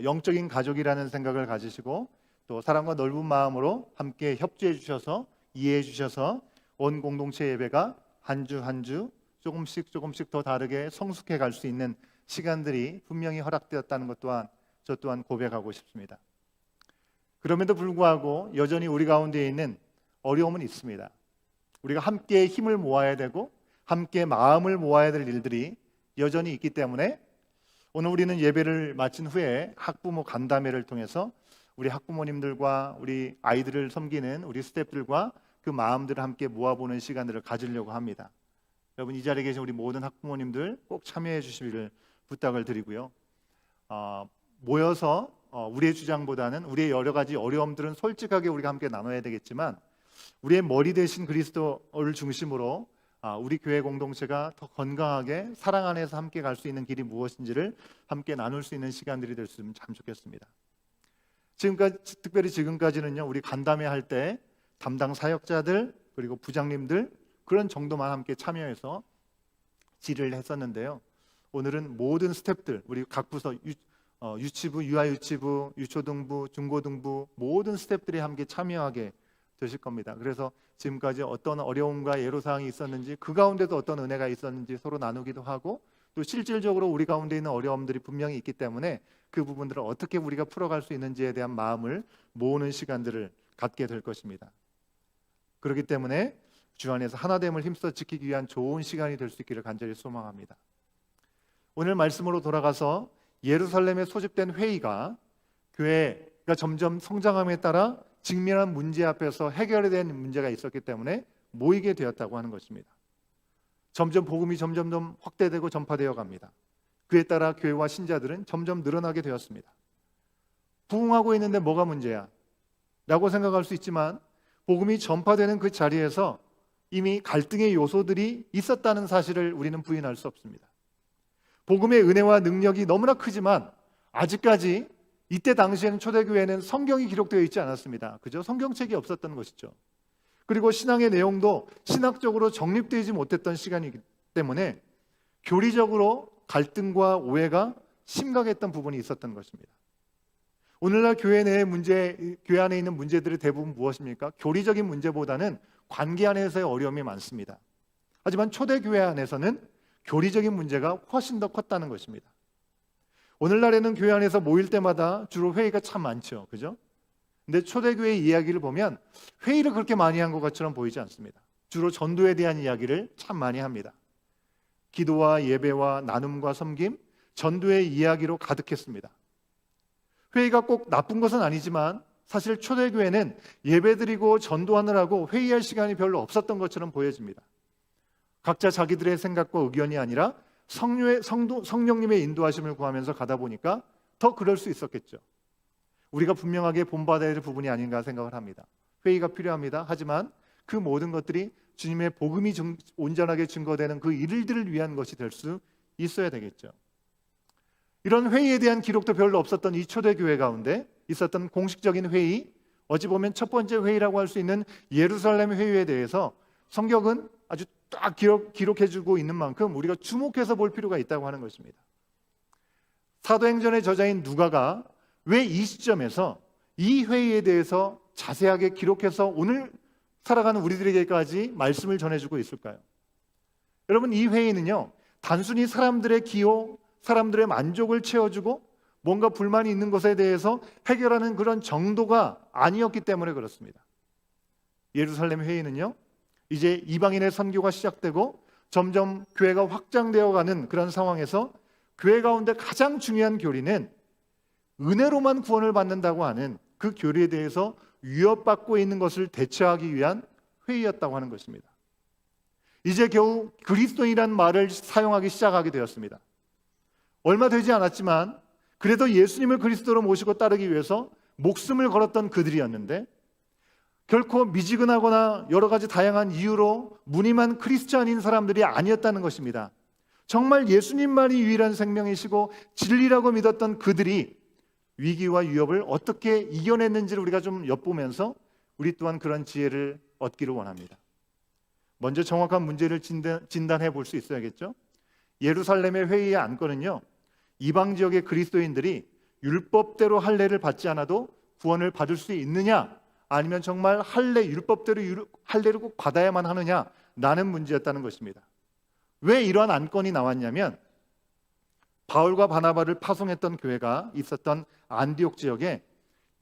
영적인 가족이라는 생각을 가지시고 또 사랑과 넓은 마음으로 함께 협조해 주셔서 이해해 주셔서 온 공동체 예배가 한 주 한 주 조금씩 더 다르게 성숙해 갈 수 있는 시간들이 분명히 허락되었다는 것 또한 저 또한 고백하고 싶습니다. 그럼에도 불구하고 여전히 우리 가운데 있는 어려움은 있습니다. 우리가 함께 힘을 모아야 되고 함께 마음을 모아야 될 일들이 여전히 있기 때문에 오늘 우리는 예배를 마친 후에 학부모 간담회를 통해서 우리 학부모님들과 우리 아이들을 섬기는 우리 스태프들과 그 마음들을 함께 모아보는 시간들을 가지려고 합니다. 여러분, 이 자리에 계신 우리 모든 학부모님들 꼭 참여해 주시기를 부탁을 드리고요. 모여서 우리의 주장보다는 우리의 여러 가지 어려움들은 솔직하게 우리가 함께 나눠야 되겠지만, 우리의 머리 대신 그리스도를 중심으로 우리 교회 공동체가 더 건강하게 사랑 안에서 함께 갈 수 있는 길이 무엇인지를 함께 나눌 수 있는 시간들이 될 수 있으면 참 좋겠습니다. 특별히 지금까지는요, 우리 간담회 할 때 담당 사역자들 그리고 부장님들 그런 정도만 함께 참여해서 질의를 했었는데요. 오늘은 모든 스태프들, 우리 각 부서 유치부, 유아유치부, 유초등부, 중고등부 모든 스태프들이 함께 참여하게 되실 겁니다. 그래서 지금까지 어떤 어려움과 애로사항이 있었는지, 그 가운데도 어떤 은혜가 있었는지 서로 나누기도 하고, 또 실질적으로 우리 가운데 있는 어려움들이 분명히 있기 때문에 그 부분들을 어떻게 우리가 풀어갈 수 있는지에 대한 마음을 모으는 시간들을 갖게 될 것입니다. 그렇기 때문에 주 안에서 하나됨을 힘써 지키기 위한 좋은 시간이 될 수 있기를 간절히 소망합니다. 오늘 말씀으로 돌아가서 예루살렘에 소집된 회의가 교회가 점점 성장함에 따라 직면한 문제 앞에서 해결해야 되는 문제가 있었기 때문에 모이게 되었다고 하는 것입니다. 점점 복음이 점점 확대되고 전파되어 갑니다. 그에 따라 교회와 신자들은 점점 늘어나게 되었습니다. 부흥하고 있는데 뭐가 문제야? 라고 생각할 수 있지만, 복음이 전파되는 그 자리에서 이미 갈등의 요소들이 있었다는 사실을 우리는 부인할 수 없습니다. 복음의 은혜와 능력이 너무나 크지만 아직까지 이때 당시에는 초대교회는 성경이 기록되어 있지 않았습니다. 그죠? 성경책이 없었던 것이죠. 그리고 신앙의 내용도 신학적으로 정립되지 못했던 시간이기 때문에 교리적으로 갈등과 오해가 심각했던 부분이 있었던 것입니다. 오늘날 교회 내의 문제, 교회 안에 있는 문제들의 대부분 무엇입니까? 교리적인 문제보다는 관계 안에서의 어려움이 많습니다. 하지만 초대교회 안에서는 교리적인 문제가 훨씬 더 컸다는 것입니다. 오늘날에는 교회 안에서 모일 때마다 주로 회의가 참 많죠. 그죠? 근데 초대교회의 이야기를 보면 회의를 그렇게 많이 한 것 같처럼 보이지 않습니다. 주로 전도에 대한 이야기를 참 많이 합니다. 기도와 예배와 나눔과 섬김, 전도의 이야기로 가득했습니다. 회의가 꼭 나쁜 것은 아니지만 사실 초대교회는 예배드리고 전도하느라고 회의할 시간이 별로 없었던 것처럼 보여집니다. 각자 자기들의 생각과 의견이 아니라 성령님의 인도하심을 구하면서 가다 보니까 더 그럴 수 있었겠죠. 우리가 분명하게 본받아야 할 부분이 아닌가 생각을 합니다. 회의가 필요합니다. 하지만 그 모든 것들이 주님의 복음이 온전하게 증거되는 그 일들을 위한 것이 될 수 있어야 되겠죠. 이런 회의에 대한 기록도 별로 없었던 이 초대교회 가운데 있었던 공식적인 회의, 어찌 보면 첫 번째 회의라고 할 수 있는 예루살렘 회의에 대해서 성경은 아주 딱 기록해주고 있는 만큼 우리가 주목해서 볼 필요가 있다고 하는 것입니다. 사도행전의 저자인 누가가 왜 이 시점에서 이 회의에 대해서 자세하게 기록해서 오늘 살아가는 우리들에게까지 말씀을 전해주고 있을까요? 여러분, 이 회의는요, 단순히 사람들의 기호, 사람들의 만족을 채워주고 뭔가 불만이 있는 것에 대해서 해결하는 그런 정도가 아니었기 때문에 그렇습니다. 예루살렘 회의는요, 이제 이방인의 선교가 시작되고 점점 교회가 확장되어가는 그런 상황에서 교회 가운데 가장 중요한 교리는 은혜로만 구원을 받는다고 하는 그 교리에 대해서 위협받고 있는 것을 대처하기 위한 회의였다고 하는 것입니다. 이제 겨우 그리스도인이라는 말을 사용하기 시작하게 되었습니다. 얼마 되지 않았지만 그래도 예수님을 그리스도로 모시고 따르기 위해서 목숨을 걸었던 그들이었는데, 결코 미지근하거나 여러 가지 다양한 이유로 무늬만 크리스찬인 사람들이 아니었다는 것입니다. 정말 예수님만이 유일한 생명이시고 진리라고 믿었던 그들이 위기와 위협을 어떻게 이겨냈는지를 우리가 좀 엿보면서 우리 또한 그런 지혜를 얻기를 원합니다. 먼저 정확한 문제를 진단해 볼 수 있어야겠죠. 예루살렘의 회의의 안건은요, 이방 지역의 그리스도인들이 율법대로 할례를 받지 않아도 구원을 받을 수 있느냐, 아니면 정말 율법대로 할례를 꼭 받아야만 하느냐라는 문제였다는 것입니다. 왜 이러한 안건이 나왔냐면, 바울과 바나바를 파송했던 교회가 있었던 안디옥 지역에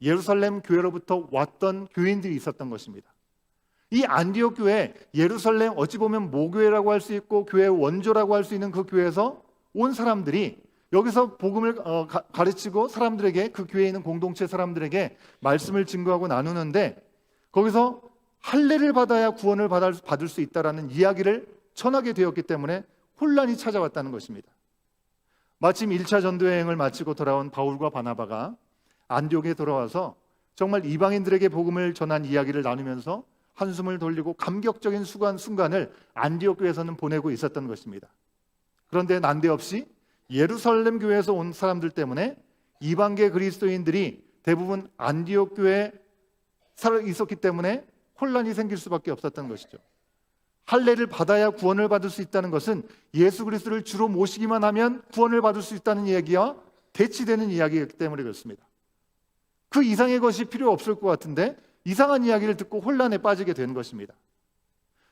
예루살렘 교회로부터 왔던 교인들이 있었던 것입니다. 이 안디옥 교회, 예루살렘 어찌 보면 모교회라고 할 수 있고 교회의 원조라고 할 수 있는 그 교회에서 온 사람들이 여기서 복음을 가르치고 사람들에게, 그 교회에 있는 공동체 사람들에게 말씀을 증거하고 나누는데, 거기서 할례를 받아야 구원을 받을 수 있다라는 이야기를 전하게 되었기 때문에 혼란이 찾아왔다는 것입니다. 마침 1차 전도 여행을 마치고 돌아온 바울과 바나바가 안디옥에 돌아와서 정말 이방인들에게 복음을 전한 이야기를 나누면서 한숨을 돌리고 감격적인 순간을 안디옥 교회에서는 보내고 있었던 것입니다. 그런데 난데없이 예루살렘 교회에서 온 사람들 때문에 이방계 그리스도인들이 대부분 안디옥 교회에 살아 있었기 때문에 혼란이 생길 수밖에 없었던 것이죠. 할례를 받아야 구원을 받을 수 있다는 것은 예수 그리스도를 주로 모시기만 하면 구원을 받을 수 있다는 이야기와 대치되는 이야기이기 때문에 그렇습니다. 그 이상의 것이 필요 없을 것 같은데 이상한 이야기를 듣고 혼란에 빠지게 되는 것입니다.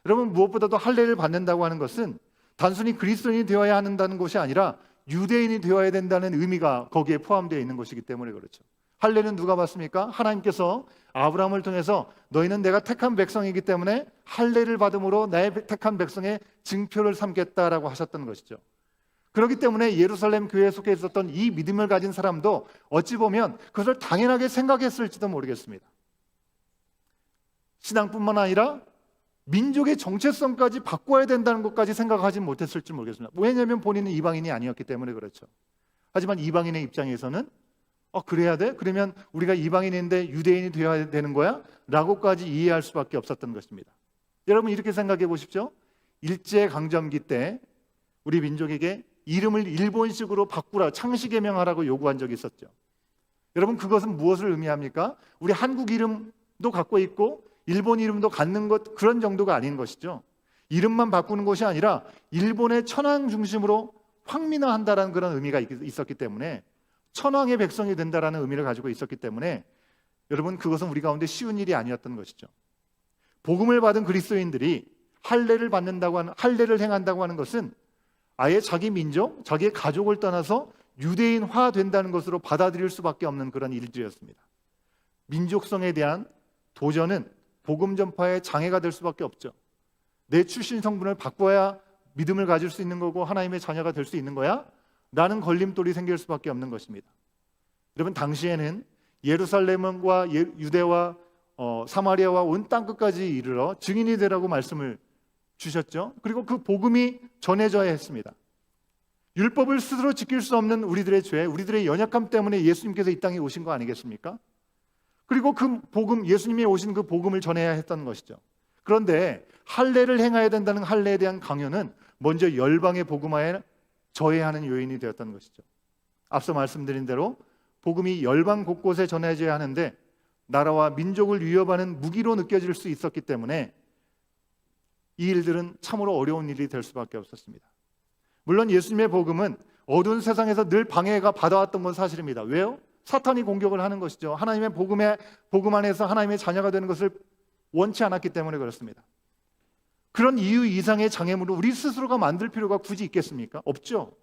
여러분, 무엇보다도 할례를 받는다고 하는 것은 단순히 그리스도인이 되어야 한다는 것이 아니라 유대인이 되어야 된다는 의미가 거기에 포함되어 있는 것이기 때문에 그렇죠. 할례는 누가 받습니까? 하나님께서 아브라함을 통해서 너희는 내가 택한 백성이기 때문에 할례를 받음으로 나의 택한 백성의 증표를 삼겠다라고 하셨던 것이죠. 그렇기 때문에 예루살렘 교회에 속해 있었던 이 믿음을 가진 사람도 어찌 보면 그것을 당연하게 생각했을지도 모르겠습니다. 신앙뿐만 아니라 민족의 정체성까지 바꿔야 된다는 것까지 생각하지 못했을지 모르겠습니다. 왜냐하면 본인은 이방인이 아니었기 때문에 그렇죠. 하지만 이방인의 입장에서는 그래야 돼? 그러면 우리가 이방인인데 유대인이 되어야 되는 거야? 라고까지 이해할 수밖에 없었던 것입니다. 여러분, 이렇게 생각해 보십시오. 일제강점기 때 우리 민족에게 이름을 일본식으로 바꾸라, 창씨개명하라고 요구한 적이 있었죠. 여러분, 그것은 무엇을 의미합니까? 우리 한국 이름도 갖고 있고 일본 이름도 갖는 것, 그런 정도가 아닌 것이죠. 이름만 바꾸는 것이 아니라 일본의 천황 중심으로 황민화한다라는 그런 의미가 있었기 때문에 천황의 백성이 된다라는 의미를 가지고 있었기 때문에 여러분, 그것은 우리 가운데 쉬운 일이 아니었던 것이죠. 복음을 받은 그리스도인들이 할례를 행한다고 하는 것은 아예 자기 민족, 자기의 가족을 떠나서 유대인화 된다는 것으로 받아들일 수밖에 없는 그런 일들이었습니다. 민족성에 대한 도전은 복음 전파의 장애가 될 수밖에 없죠. 내 출신 성분을 바꿔야 믿음을 가질 수 있는 거고 하나님의 자녀가 될 수 있는 거야? 라는 걸림돌이 생길 수밖에 없는 것입니다. 여러분, 당시에는 예루살렘과 유대와 사마리아와 온 땅끝까지 이르러 증인이 되라고 말씀을 주셨죠. 그리고 그 복음이 전해져야 했습니다. 율법을 스스로 지킬 수 없는 우리들의 죄, 우리들의 연약함 때문에 예수님께서 이 땅에 오신 거 아니겠습니까? 그리고 그 복음, 예수님이 오신 그 복음을 전해야 했던 것이죠. 그런데 할례를 행해야 된다는 할례에 대한 강요는 먼저 열방의 복음화에 저해하는 요인이 되었던 것이죠. 앞서 말씀드린 대로 복음이 열방 곳곳에 전해져야 하는데 나라와 민족을 위협하는 무기로 느껴질 수 있었기 때문에 이 일들은 참으로 어려운 일이 될 수밖에 없었습니다. 물론 예수님의 복음은 어두운 세상에서 늘 방해가 받아왔던 건 사실입니다. 왜요? 사탄이 공격을 하는 것이죠. 하나님의 복음 안에서 하나님의 자녀가 되는 것을 원치 않았기 때문에 그렇습니다. 그런 이유 이상의 장애물을 우리 스스로가 만들 필요가 굳이 있겠습니까? 없죠.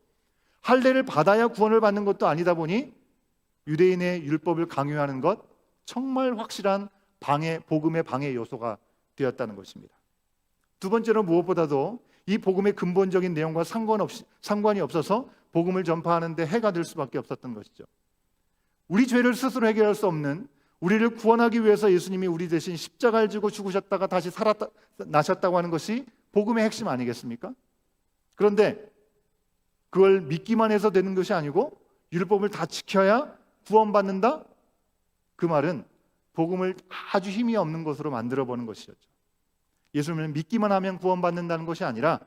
할례를 받아야 구원을 받는 것도 아니다 보니 유대인의 율법을 강요하는 것, 정말 확실한 복음의 방해 요소가 되었다는 것입니다. 두 번째로 무엇보다도 이 복음의 근본적인 내용과 상관이 없어서 복음을 전파하는 데 해가 될 수밖에 없었던 것이죠. 우리 죄를 스스로 해결할 수 없는, 우리를 구원하기 위해서 예수님이 우리 대신 십자가를 지고 죽으셨다가 다시 나셨다고 하는 것이 복음의 핵심 아니겠습니까? 그런데 그걸 믿기만 해서 되는 것이 아니고 율법을 다 지켜야 구원받는다? 그 말은 복음을 아주 힘이 없는 것으로 만들어보는 것이었죠. 예수님을 믿기만 하면 구원받는다는 것이 아니라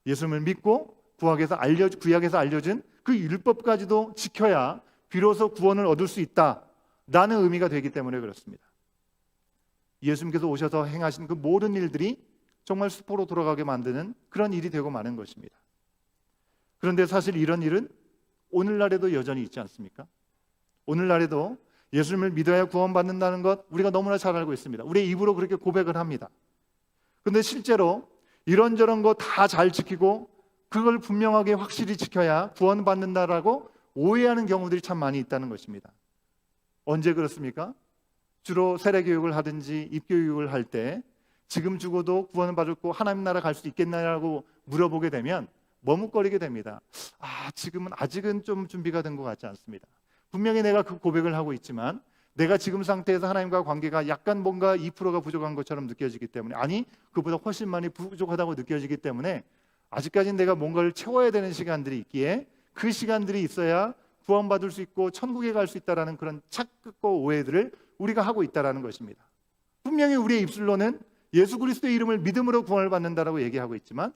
예수님을 믿고 구약에서 알려준 그 율법까지도 지켜야 비로소 구원을 얻을 수 있다라는 의미가 되기 때문에 그렇습니다. 예수님께서 오셔서 행하신 그 모든 일들이 정말 수포로 돌아가게 만드는 그런 일이 되고 마는 것입니다. 그런데 사실 이런 일은 오늘날에도 여전히 있지 않습니까? 오늘날에도 예수님을 믿어야 구원받는다는 것 우리가 너무나 잘 알고 있습니다. 우리의 입으로 그렇게 고백을 합니다. 그런데 실제로 이런저런 거 다 잘 지키고 그걸 분명하게 확실히 지켜야 구원받는다라고 오해하는 경우들이 참 많이 있다는 것입니다. 언제 그렇습니까? 주로 세례교육을 하든지 입교육을 할 때 지금 죽어도 구원을 받고 하나님 나라 갈 수 있겠나라고 물어보게 되면 머뭇거리게 됩니다. 아직은 좀 준비가 된 것 같지 않습니다. 분명히 내가 그 고백을 하고 있지만 내가 지금 상태에서 하나님과 관계가 약간 뭔가 2%가 부족한 것처럼 느껴지기 때문에, 아니 그보다 훨씬 많이 부족하다고 느껴지기 때문에 아직까지는 내가 뭔가를 채워야 되는 시간들이 있기에 그 시간들이 있어야 구원받을 수 있고 천국에 갈 수 있다라는 그런 착각과 오해들을 우리가 하고 있다라는 것입니다. 분명히 우리의 입술로는 예수 그리스도의 이름을 믿음으로 구원을 받는다라고 얘기하고 있지만,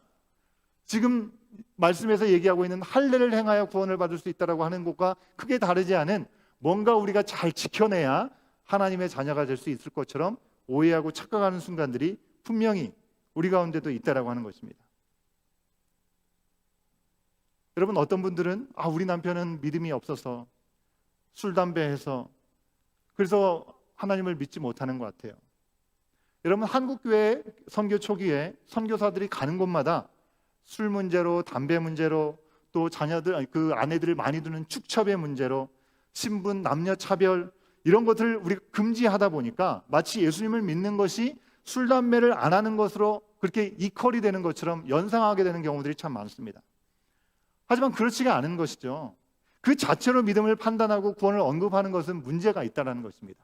지금 말씀에서 얘기하고 있는 할례를 행하여 구원을 받을 수 있다라고 하는 것과 크게 다르지 않은 뭔가 우리가 잘 지켜내야 하나님의 자녀가 될 수 있을 것처럼 오해하고 착각하는 순간들이 분명히 우리 가운데도 있다라고 하는 것입니다. 여러분, 어떤 분들은 우리 남편은 믿음이 없어서 술, 담배 해서 그래서 하나님을 믿지 못하는 것 같아요. 여러분, 한국교회 선교 초기에 선교사들이 가는 곳마다 술 문제로, 담배 문제로, 또 자녀들, 그 아내들을 많이 두는 축첩의 문제로, 신분, 남녀 차별, 이런 것들을 우리가 금지하다 보니까 마치 예수님을 믿는 것이 술, 담배를 안 하는 것으로 그렇게 이퀄이 되는 것처럼 연상하게 되는 경우들이 참 많습니다. 하지만 그렇지가 않은 것이죠. 그 자체로 믿음을 판단하고 구원을 언급하는 것은 문제가 있다는 것입니다.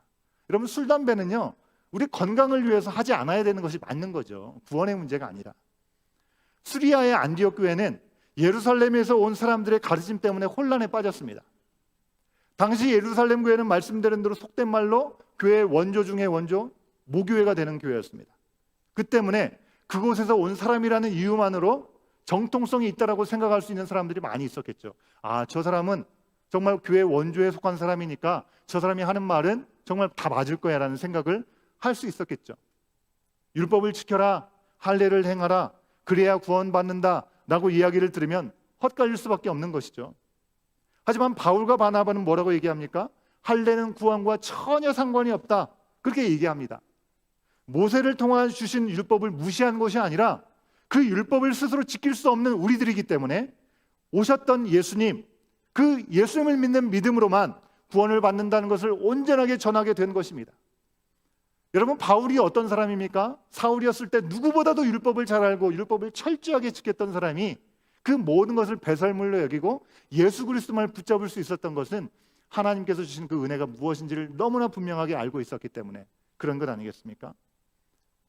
여러분, 술, 담배는요, 우리 건강을 위해서 하지 않아야 되는 것이 맞는 거죠. 구원의 문제가 아니라. 수리아의 안디옥 교회는 예루살렘에서 온 사람들의 가르침 때문에 혼란에 빠졌습니다. 당시 예루살렘 교회는 말씀드린 대로 속된 말로 교회의 원조 중의 원조, 모교회가 되는 교회였습니다. 그 때문에 그곳에서 온 사람이라는 이유만으로 정통성이 있다라고 생각할 수 있는 사람들이 많이 있었겠죠. 저 사람은 정말 교회 원조에 속한 사람이니까 저 사람이 하는 말은 정말 다 맞을 거야 라는 생각을 할 수 있었겠죠. 율법을 지켜라, 할례를 행하라, 그래야 구원받는다 라고 이야기를 들으면 헛갈릴 수밖에 없는 것이죠. 하지만 바울과 바나바는 뭐라고 얘기합니까? 할례는 구원과 전혀 상관이 없다, 그렇게 얘기합니다. 모세를 통해 주신 율법을 무시한 것이 아니라 그 율법을 스스로 지킬 수 없는 우리들이기 때문에 오셨던 예수님, 그 예수님을 믿는 믿음으로만 구원을 받는다는 것을 온전하게 전하게 된 것입니다. 여러분, 바울이 어떤 사람입니까? 사울이었을 때 누구보다도 율법을 잘 알고 율법을 철저하게 지켰던 사람이 그 모든 것을 배설물로 여기고 예수 그리스도만 붙잡을 수 있었던 것은 하나님께서 주신 그 은혜가 무엇인지를 너무나 분명하게 알고 있었기 때문에 그런 것 아니겠습니까?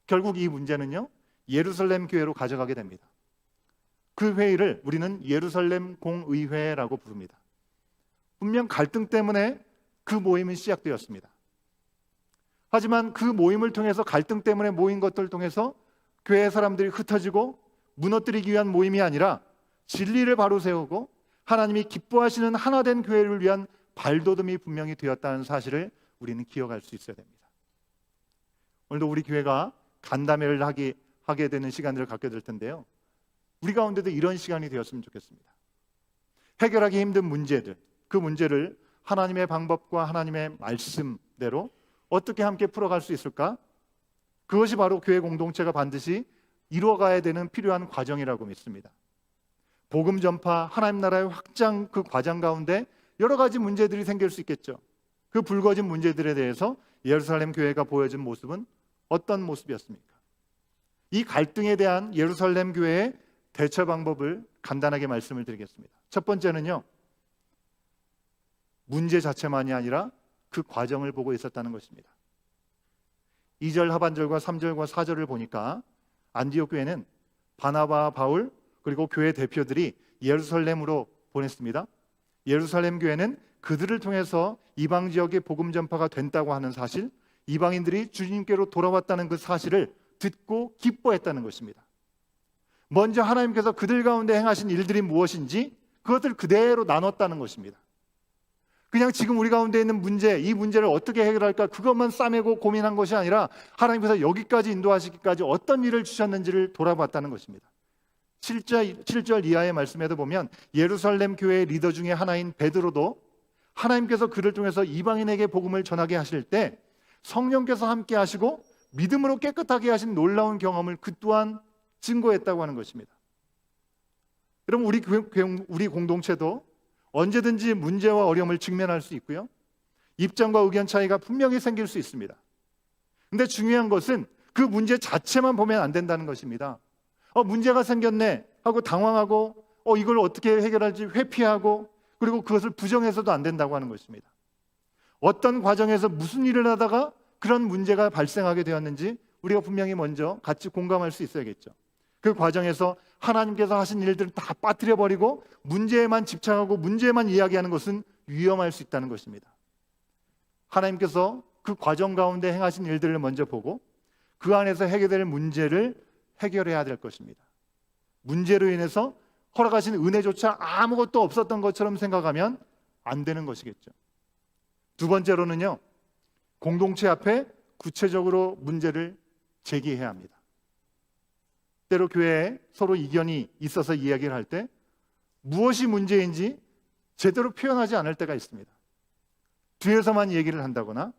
결국 이 문제는요, 예루살렘 교회로 가져가게 됩니다. 그 회의를 우리는 예루살렘 공의회라고 부릅니다. 분명 갈등 때문에 그 모임은 시작되었습니다. 하지만 그 모임을 통해서, 갈등 때문에 모인 것들을 통해서 교회 사람들이 흩어지고 무너뜨리기 위한 모임이 아니라 진리를 바로 세우고 하나님이 기뻐하시는 하나된 교회를 위한 발돋움이 분명히 되었다는 사실을 우리는 기억할 수 있어야 됩니다. 오늘도 우리 교회가 간담회를 하게 되는 시간들을 갖게 될 텐데요, 우리 가운데도 이런 시간이 되었으면 좋겠습니다. 해결하기 힘든 문제들, 그 문제를 하나님의 방법과 하나님의 말씀대로 어떻게 함께 풀어갈 수 있을까? 그것이 바로 교회 공동체가 반드시 이루어가야 되는 필요한 과정이라고 믿습니다. 복음 전파, 하나님 나라의 확장, 그 과정 가운데 여러 가지 문제들이 생길 수 있겠죠. 그 불거진 문제들에 대해서 예루살렘 교회가 보여준 모습은 어떤 모습이었습니까? 이 갈등에 대한 예루살렘 교회의 대처 방법을 간단하게 말씀을 드리겠습니다. 첫 번째는요, 문제 자체만이 아니라 그 과정을 보고 있었다는 것입니다. 2절 하반절과 3절과 4절을 보니까 안디옥 교회는 바나바와 바울 그리고 교회 대표들이 예루살렘으로 보냈습니다. 예루살렘 교회는 그들을 통해서 이방 지역의 복음 전파가 된다고 하는 사실, 이방인들이 주님께로 돌아왔다는 그 사실을 듣고 기뻐했다는 것입니다. 먼저 하나님께서 그들 가운데 행하신 일들이 무엇인지 그것을 그대로 나눴다는 것입니다. 그냥 지금 우리 가운데 있는 문제, 이 문제를 어떻게 해결할까 그것만 싸매고 고민한 것이 아니라 하나님께서 여기까지 인도하시기까지 어떤 일을 주셨는지를 돌아봤다는 것입니다. 7절 이하의 말씀에도 보면 예루살렘 교회의 리더 중에 하나인 베드로도 하나님께서 그를 통해서 이방인에게 복음을 전하게 하실 때 성령께서 함께 하시고 믿음으로 깨끗하게 하신 놀라운 경험을 그 또한 증거했다고 하는 것입니다. 여러분, 우리 공동체도 언제든지 문제와 어려움을 직면할 수 있고요, 입장과 의견 차이가 분명히 생길 수 있습니다. 그런데 중요한 것은 그 문제 자체만 보면 안 된다는 것입니다. 문제가 생겼네 하고 당황하고 이걸 어떻게 해결할지 회피하고 그리고 그것을 부정해서도 안 된다고 하는 것입니다. 어떤 과정에서 무슨 일을 하다가 그런 문제가 발생하게 되었는지 우리가 분명히 먼저 같이 공감할 수 있어야겠죠. 그 과정에서 하나님께서 하신 일들을 다 빠뜨려버리고 문제에만 집착하고 문제에만 이야기하는 것은 위험할 수 있다는 것입니다. 하나님께서 그 과정 가운데 행하신 일들을 먼저 보고 그 안에서 해결될 문제를 해결해야 될 것입니다. 문제로 인해서 허락하신 은혜조차 아무것도 없었던 것처럼 생각하면 안 되는 것이겠죠. 두 번째로는요, 공동체 앞에 구체적으로 문제를 제기해야 합니다. 때로 교회에 서로 이견이 있어서 이야기를 할 때 무엇이 문제인지 제대로 표현하지 않을 때가 있습니다. 뒤에서만 얘기를 한다거나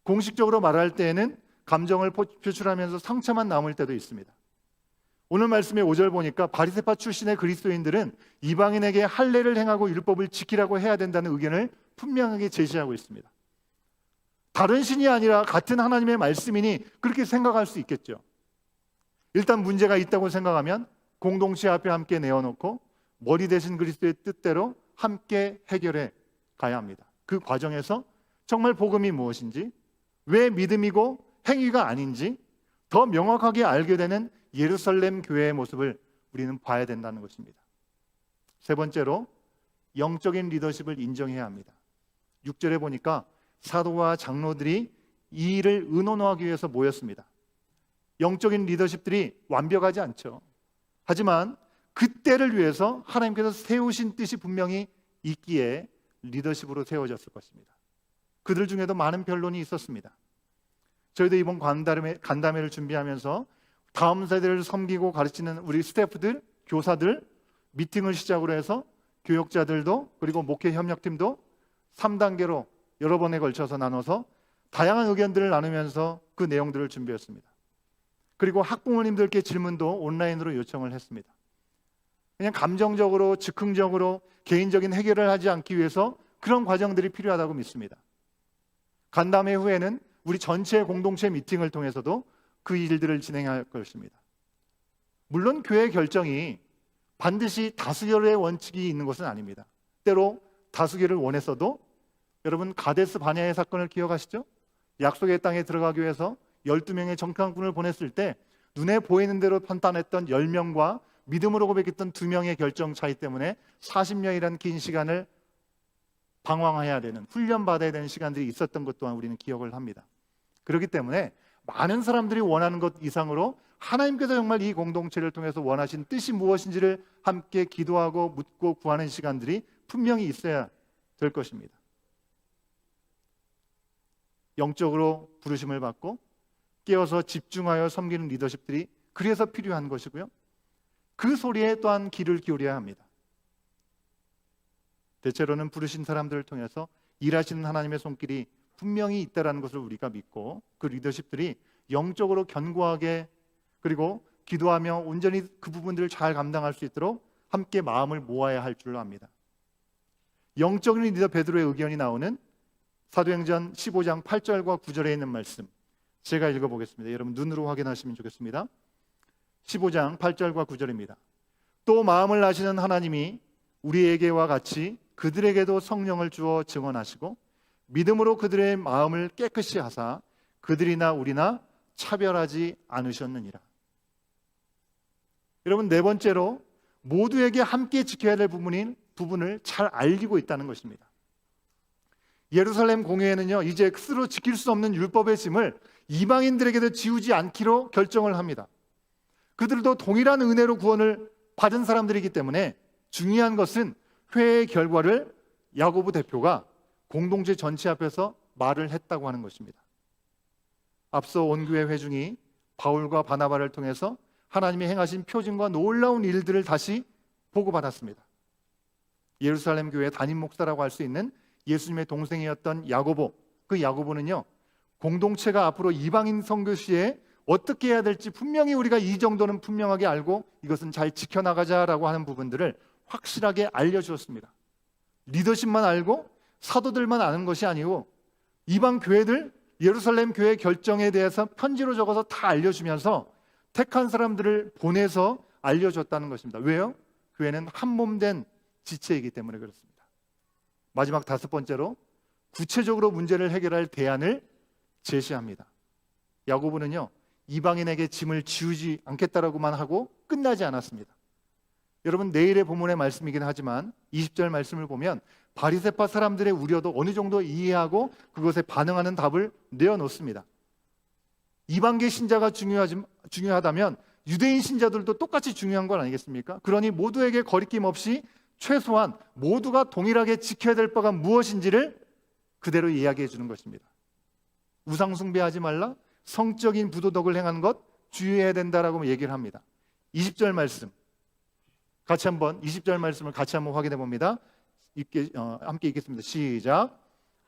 공식적으로 말할 때에는 감정을 표출하면서 상처만 남을 때도 있습니다. 오늘 말씀의 5절 보니까 바리새파 출신의 그리스도인들은 이방인에게 할례를 행하고 율법을 지키라고 해야 된다는 의견을 분명하게 제시하고 있습니다. 다른 신이 아니라 같은 하나님의 말씀이니 그렇게 생각할 수 있겠죠. 일단 문제가 있다고 생각하면 공동체 앞에 함께 내어놓고 머리 대신 그리스도의 뜻대로 함께 해결해 가야 합니다. 그 과정에서 정말 복음이 무엇인지, 왜 믿음이고 행위가 아닌지 더 명확하게 알게 되는 예루살렘 교회의 모습을 우리는 봐야 된다는 것입니다. 세 번째로 영적인 리더십을 인정해야 합니다. 6절에 보니까 사도와 장로들이 이 일을 의논하기 위해서 모였습니다. 영적인 리더십들이 완벽하지 않죠. 하지만 그 때를 위해서 하나님께서 세우신 뜻이 분명히 있기에 리더십으로 세워졌을 것입니다. 그들 중에도 많은 변론이 있었습니다. 저희도 이번 간담회를 준비하면서 다음 세대를 섬기고 가르치는 우리 스태프들, 교사들 미팅을 시작으로 해서 교역자들도 그리고 목회 협력팀도 3단계로 여러 번에 걸쳐서 나눠서 다양한 의견들을 나누면서 그 내용들을 준비했습니다. 그리고 학부모님들께 질문도 온라인으로 요청을 했습니다. 그냥 감정적으로 즉흥적으로 개인적인 해결을 하지 않기 위해서 그런 과정들이 필요하다고 믿습니다. 간담회 후에는 우리 전체 공동체 미팅을 통해서도 그 일들을 진행할 것입니다. 물론 교회 결정이 반드시 다수결의 원칙이 있는 것은 아닙니다. 때로 다수결을 원했어도 여러분 가데스 바냐의 사건을 기억하시죠? 약속의 땅에 들어가기 위해서 12명의 정탐꾼을 보냈을 때 눈에 보이는 대로 판단했던 10명과 믿음으로 고백했던 2명의 결정 차이 때문에 40년이라는 긴 시간을 방황해야 되는, 훈련받아야 되는 시간들이 있었던 것 또한 우리는 기억을 합니다. 그렇기 때문에 많은 사람들이 원하는 것 이상으로 하나님께서 정말 이 공동체를 통해서 원하신 뜻이 무엇인지를 함께 기도하고 묻고 구하는 시간들이 분명히 있어야 될 것입니다. 영적으로 부르심을 받고 깨어서 집중하여 섬기는 리더십들이 그래서 필요한 것이고요. 그 소리에 또한 귀를 기울여야 합니다. 대체로는 부르신 사람들을 통해서 일하시는 하나님의 손길이 분명히 있다는 것을 우리가 믿고 그 리더십들이 영적으로 견고하게 그리고 기도하며 온전히 그 부분들을 잘 감당할 수 있도록 함께 마음을 모아야 할 줄로 압니다. 영적인 리더 베드로의 의견이 나오는 사도행전 15장 8절과 9절에 있는 말씀 제가 읽어보겠습니다. 여러분 눈으로 확인하시면 좋겠습니다. 15장 8절과 9절입니다. 또 마음을 아시는 하나님이 우리에게와 같이 그들에게도 성령을 주어 증언하시고 믿음으로 그들의 마음을 깨끗이 하사 그들이나 우리나 차별하지 않으셨느니라. 여러분 네 번째로 모두에게 함께 지켜야 될 부분을 잘 알리고 있다는 것입니다. 예루살렘 공회에는요 이제 스스로 지킬 수 없는 율법의 짐을 이방인들에게도 지우지 않기로 결정을 합니다. 그들도 동일한 은혜로 구원을 받은 사람들이기 때문에 중요한 것은 회의 결과를 야고보 대표가 공동체 전체 앞에서 말을 했다고 하는 것입니다. 앞서 온교회 회중이 바울과 바나바를 통해서 하나님이 행하신 표징과 놀라운 일들을 다시 보고받았습니다. 예루살렘 교회 담임 목사라고 할 수 있는 예수님의 동생이었던 야고보, 그 야고보는요 공동체가 앞으로 이방인 선교 시에 어떻게 해야 될지 분명히 우리가 이 정도는 분명하게 알고 이것은 잘 지켜나가자라고 하는 부분들을 확실하게 알려주었습니다. 리더십만 알고 사도들만 아는 것이 아니고 이방 교회들, 예루살렘 교회 결정에 대해서 편지로 적어서 다 알려주면서 택한 사람들을 보내서 알려줬다는 것입니다. 왜요? 교회는 한 몸 된 지체이기 때문에 그렇습니다. 마지막 다섯 번째로 구체적으로 문제를 해결할 대안을 제시합니다. 야고보는요, 이방인에게 짐을 지우지 않겠다라고만 하고 끝나지 않았습니다. 여러분, 내일의 본문의 말씀이긴 하지만 20절 말씀을 보면 바리새파 사람들의 우려도 어느 정도 이해하고 그것에 반응하는 답을 내어놓습니다. 이방계 신자가 중요하다면 유대인 신자들도 똑같이 중요한 건 아니겠습니까? 그러니 모두에게 거리낌 없이 최소한 모두가 동일하게 지켜야 될 바가 무엇인지를 그대로 이야기해 주는 것입니다. 우상 숭배하지 말라, 성적인 부도덕을 행하는 것 주의해야 된다라고 얘기를 합니다. 20절 말씀 같이 한번 20절 말씀을 같이 한번 확인해 봅니다. 함께 읽겠습니다. 시작.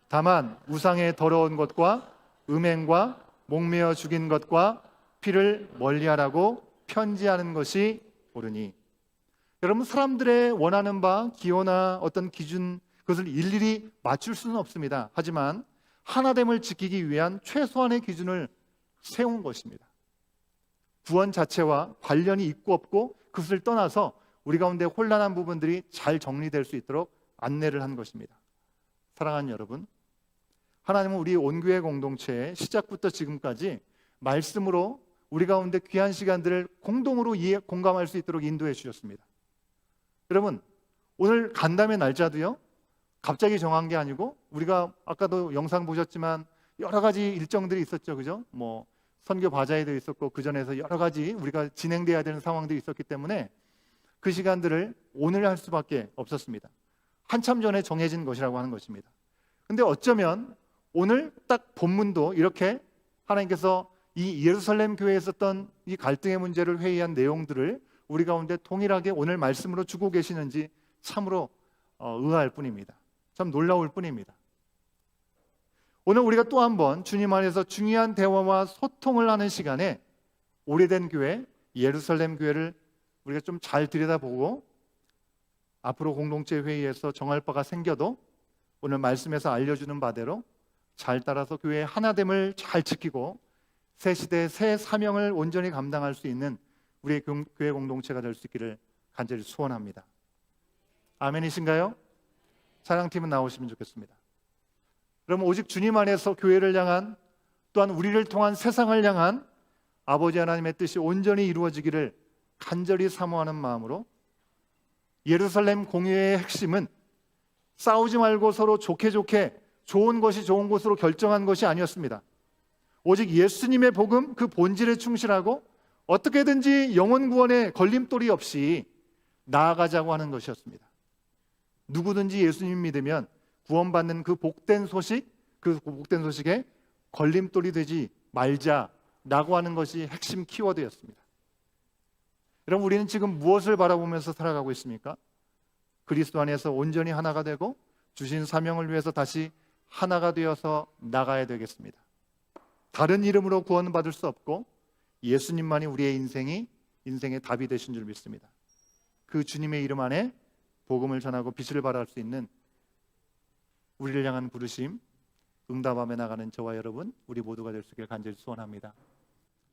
다만 우상의 더러운 것과 음행과 목매어 죽인 것과 피를 멀리하라고 편지하는 것이 옳으니. 여러분, 사람들의 원하는 바 기호나 어떤 기준, 그것을 일일이 맞출 수는 없습니다. 하지만 하나됨을 지키기 위한 최소한의 기준을 세운 것입니다. 구원 자체와 관련이 있고 없고 그것을 떠나서 우리 가운데 혼란한 부분들이 잘 정리될 수 있도록 안내를 한 것입니다. 사랑하는 여러분, 하나님은 우리 온교회 공동체의 시작부터 지금까지 말씀으로 우리 가운데 귀한 시간들을 공동으로 공감할 수 있도록 인도해 주셨습니다. 여러분, 오늘 간담회 날짜도요, 갑자기 정한 게 아니고 우리가 아까도 영상 보셨지만 여러 가지 일정들이 있었죠, 그죠? 뭐 선교 바자회도 있었고 그 전에서 여러 가지 우리가 진행돼야 되는 상황들이 있었기 때문에 그 시간들을 오늘 할 수밖에 없었습니다. 한참 전에 정해진 것이라고 하는 것입니다. 근데 어쩌면 오늘 딱 본문도 이렇게 하나님께서 이 예루살렘 교회에 있었던 이 갈등의 문제를 회의한 내용들을 우리 가운데 동일하게 오늘 말씀으로 주고 계시는지 참으로 의아할 뿐입니다. 참 놀라울 뿐입니다. 오늘 우리가 또 한 번 주님 안에서 중요한 대화와 소통을 하는 시간에 오래된 교회, 예루살렘 교회를 우리가 좀 잘 들여다보고 앞으로 공동체 회의에서 정할 바가 생겨도 오늘 말씀에서 알려주는 바대로 잘 따라서 교회의 하나됨을 잘 지키고 새 시대의 새 사명을 온전히 감당할 수 있는 우리의 교회 공동체가 될 수 있기를 간절히 소원합니다. 아멘이신가요? 찬양팀은 나오시면 좋겠습니다. 그럼 오직 주님 안에서 교회를 향한, 또한 우리를 통한 세상을 향한 아버지 하나님의 뜻이 온전히 이루어지기를 간절히 사모하는 마음으로, 예루살렘 공회의 핵심은 싸우지 말고 서로 좋게 좋은 것이 좋은 것으로 결정한 것이 아니었습니다. 오직 예수님의 복음, 그 본질에 충실하고 어떻게든지 영혼 구원에 걸림돌이 없이 나아가자고 하는 것이었습니다. 누구든지 예수님 믿으면 구원받는 그 복된 소식에 걸림돌이 되지 말자라고 하는 것이 핵심 키워드였습니다. 여러분, 우리는 지금 무엇을 바라보면서 살아가고 있습니까? 그리스도 안에서 온전히 하나가 되고 주신 사명을 위해서 다시 하나가 되어서 나가야 되겠습니다. 다른 이름으로 구원받을 수 없고 예수님만이 우리의 인생의 답이 되신 줄 믿습니다. 그 주님의 이름 안에 복음을 전하고 빛을 발할 수 있는 우리를 향한 부르심, 응답함에 나가는 저와 여러분, 우리 모두가 될 수 있기를 간절히 소원합니다.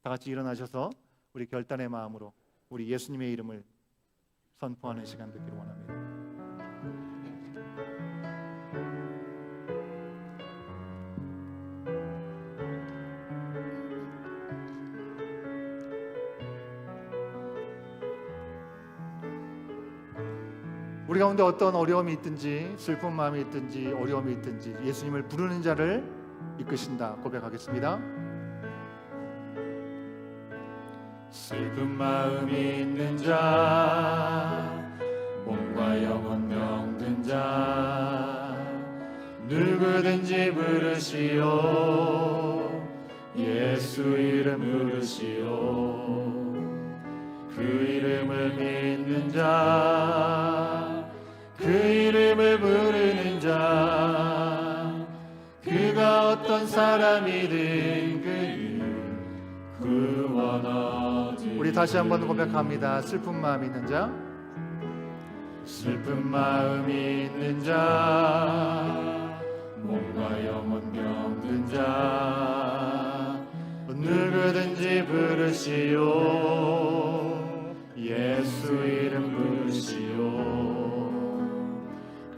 다 같이 일어나셔서 우리 결단의 마음으로 우리 예수님의 이름을 선포하는 시간 되기를 원합니다. 우리 가운데 어떤 어려움이 있든지 슬픈 마음이 있든지 어려움이 있든지 예수님을 부르는 자를 이끄신다 고백하겠습니다. 슬픈 마음이 있는 자, 몸과 영혼 병든 자, 누구든지 부르시오. 예수 이름 부르시오. 그 이름을 믿는 자, 그 이름을 부르는 자, 그가 어떤 사람이든 그 구원하리. 우리 다시 한번 고백합니다. 슬픈 마음 있는 자, 슬픈 마음이 있는 자, 몸과 영혼 병든 자, 누구든지 부르시오. 예수 이름 부르시오.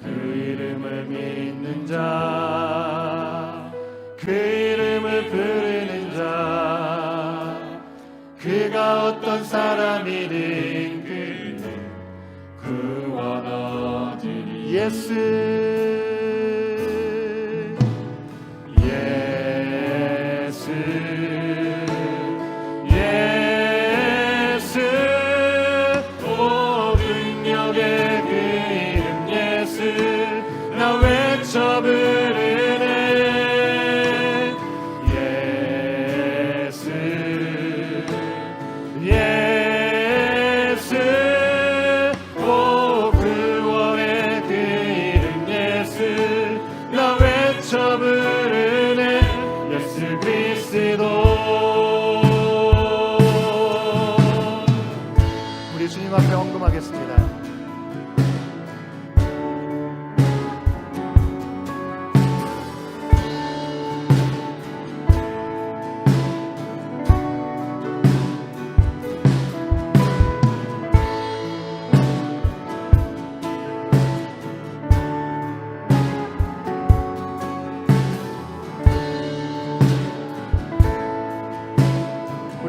그 이름을 믿는 자, 그 이름을 부르는 자 그가 어떤 사람이든 그는 구원 얻으리. 예수 우리 주님 앞에 헌금하겠습니다.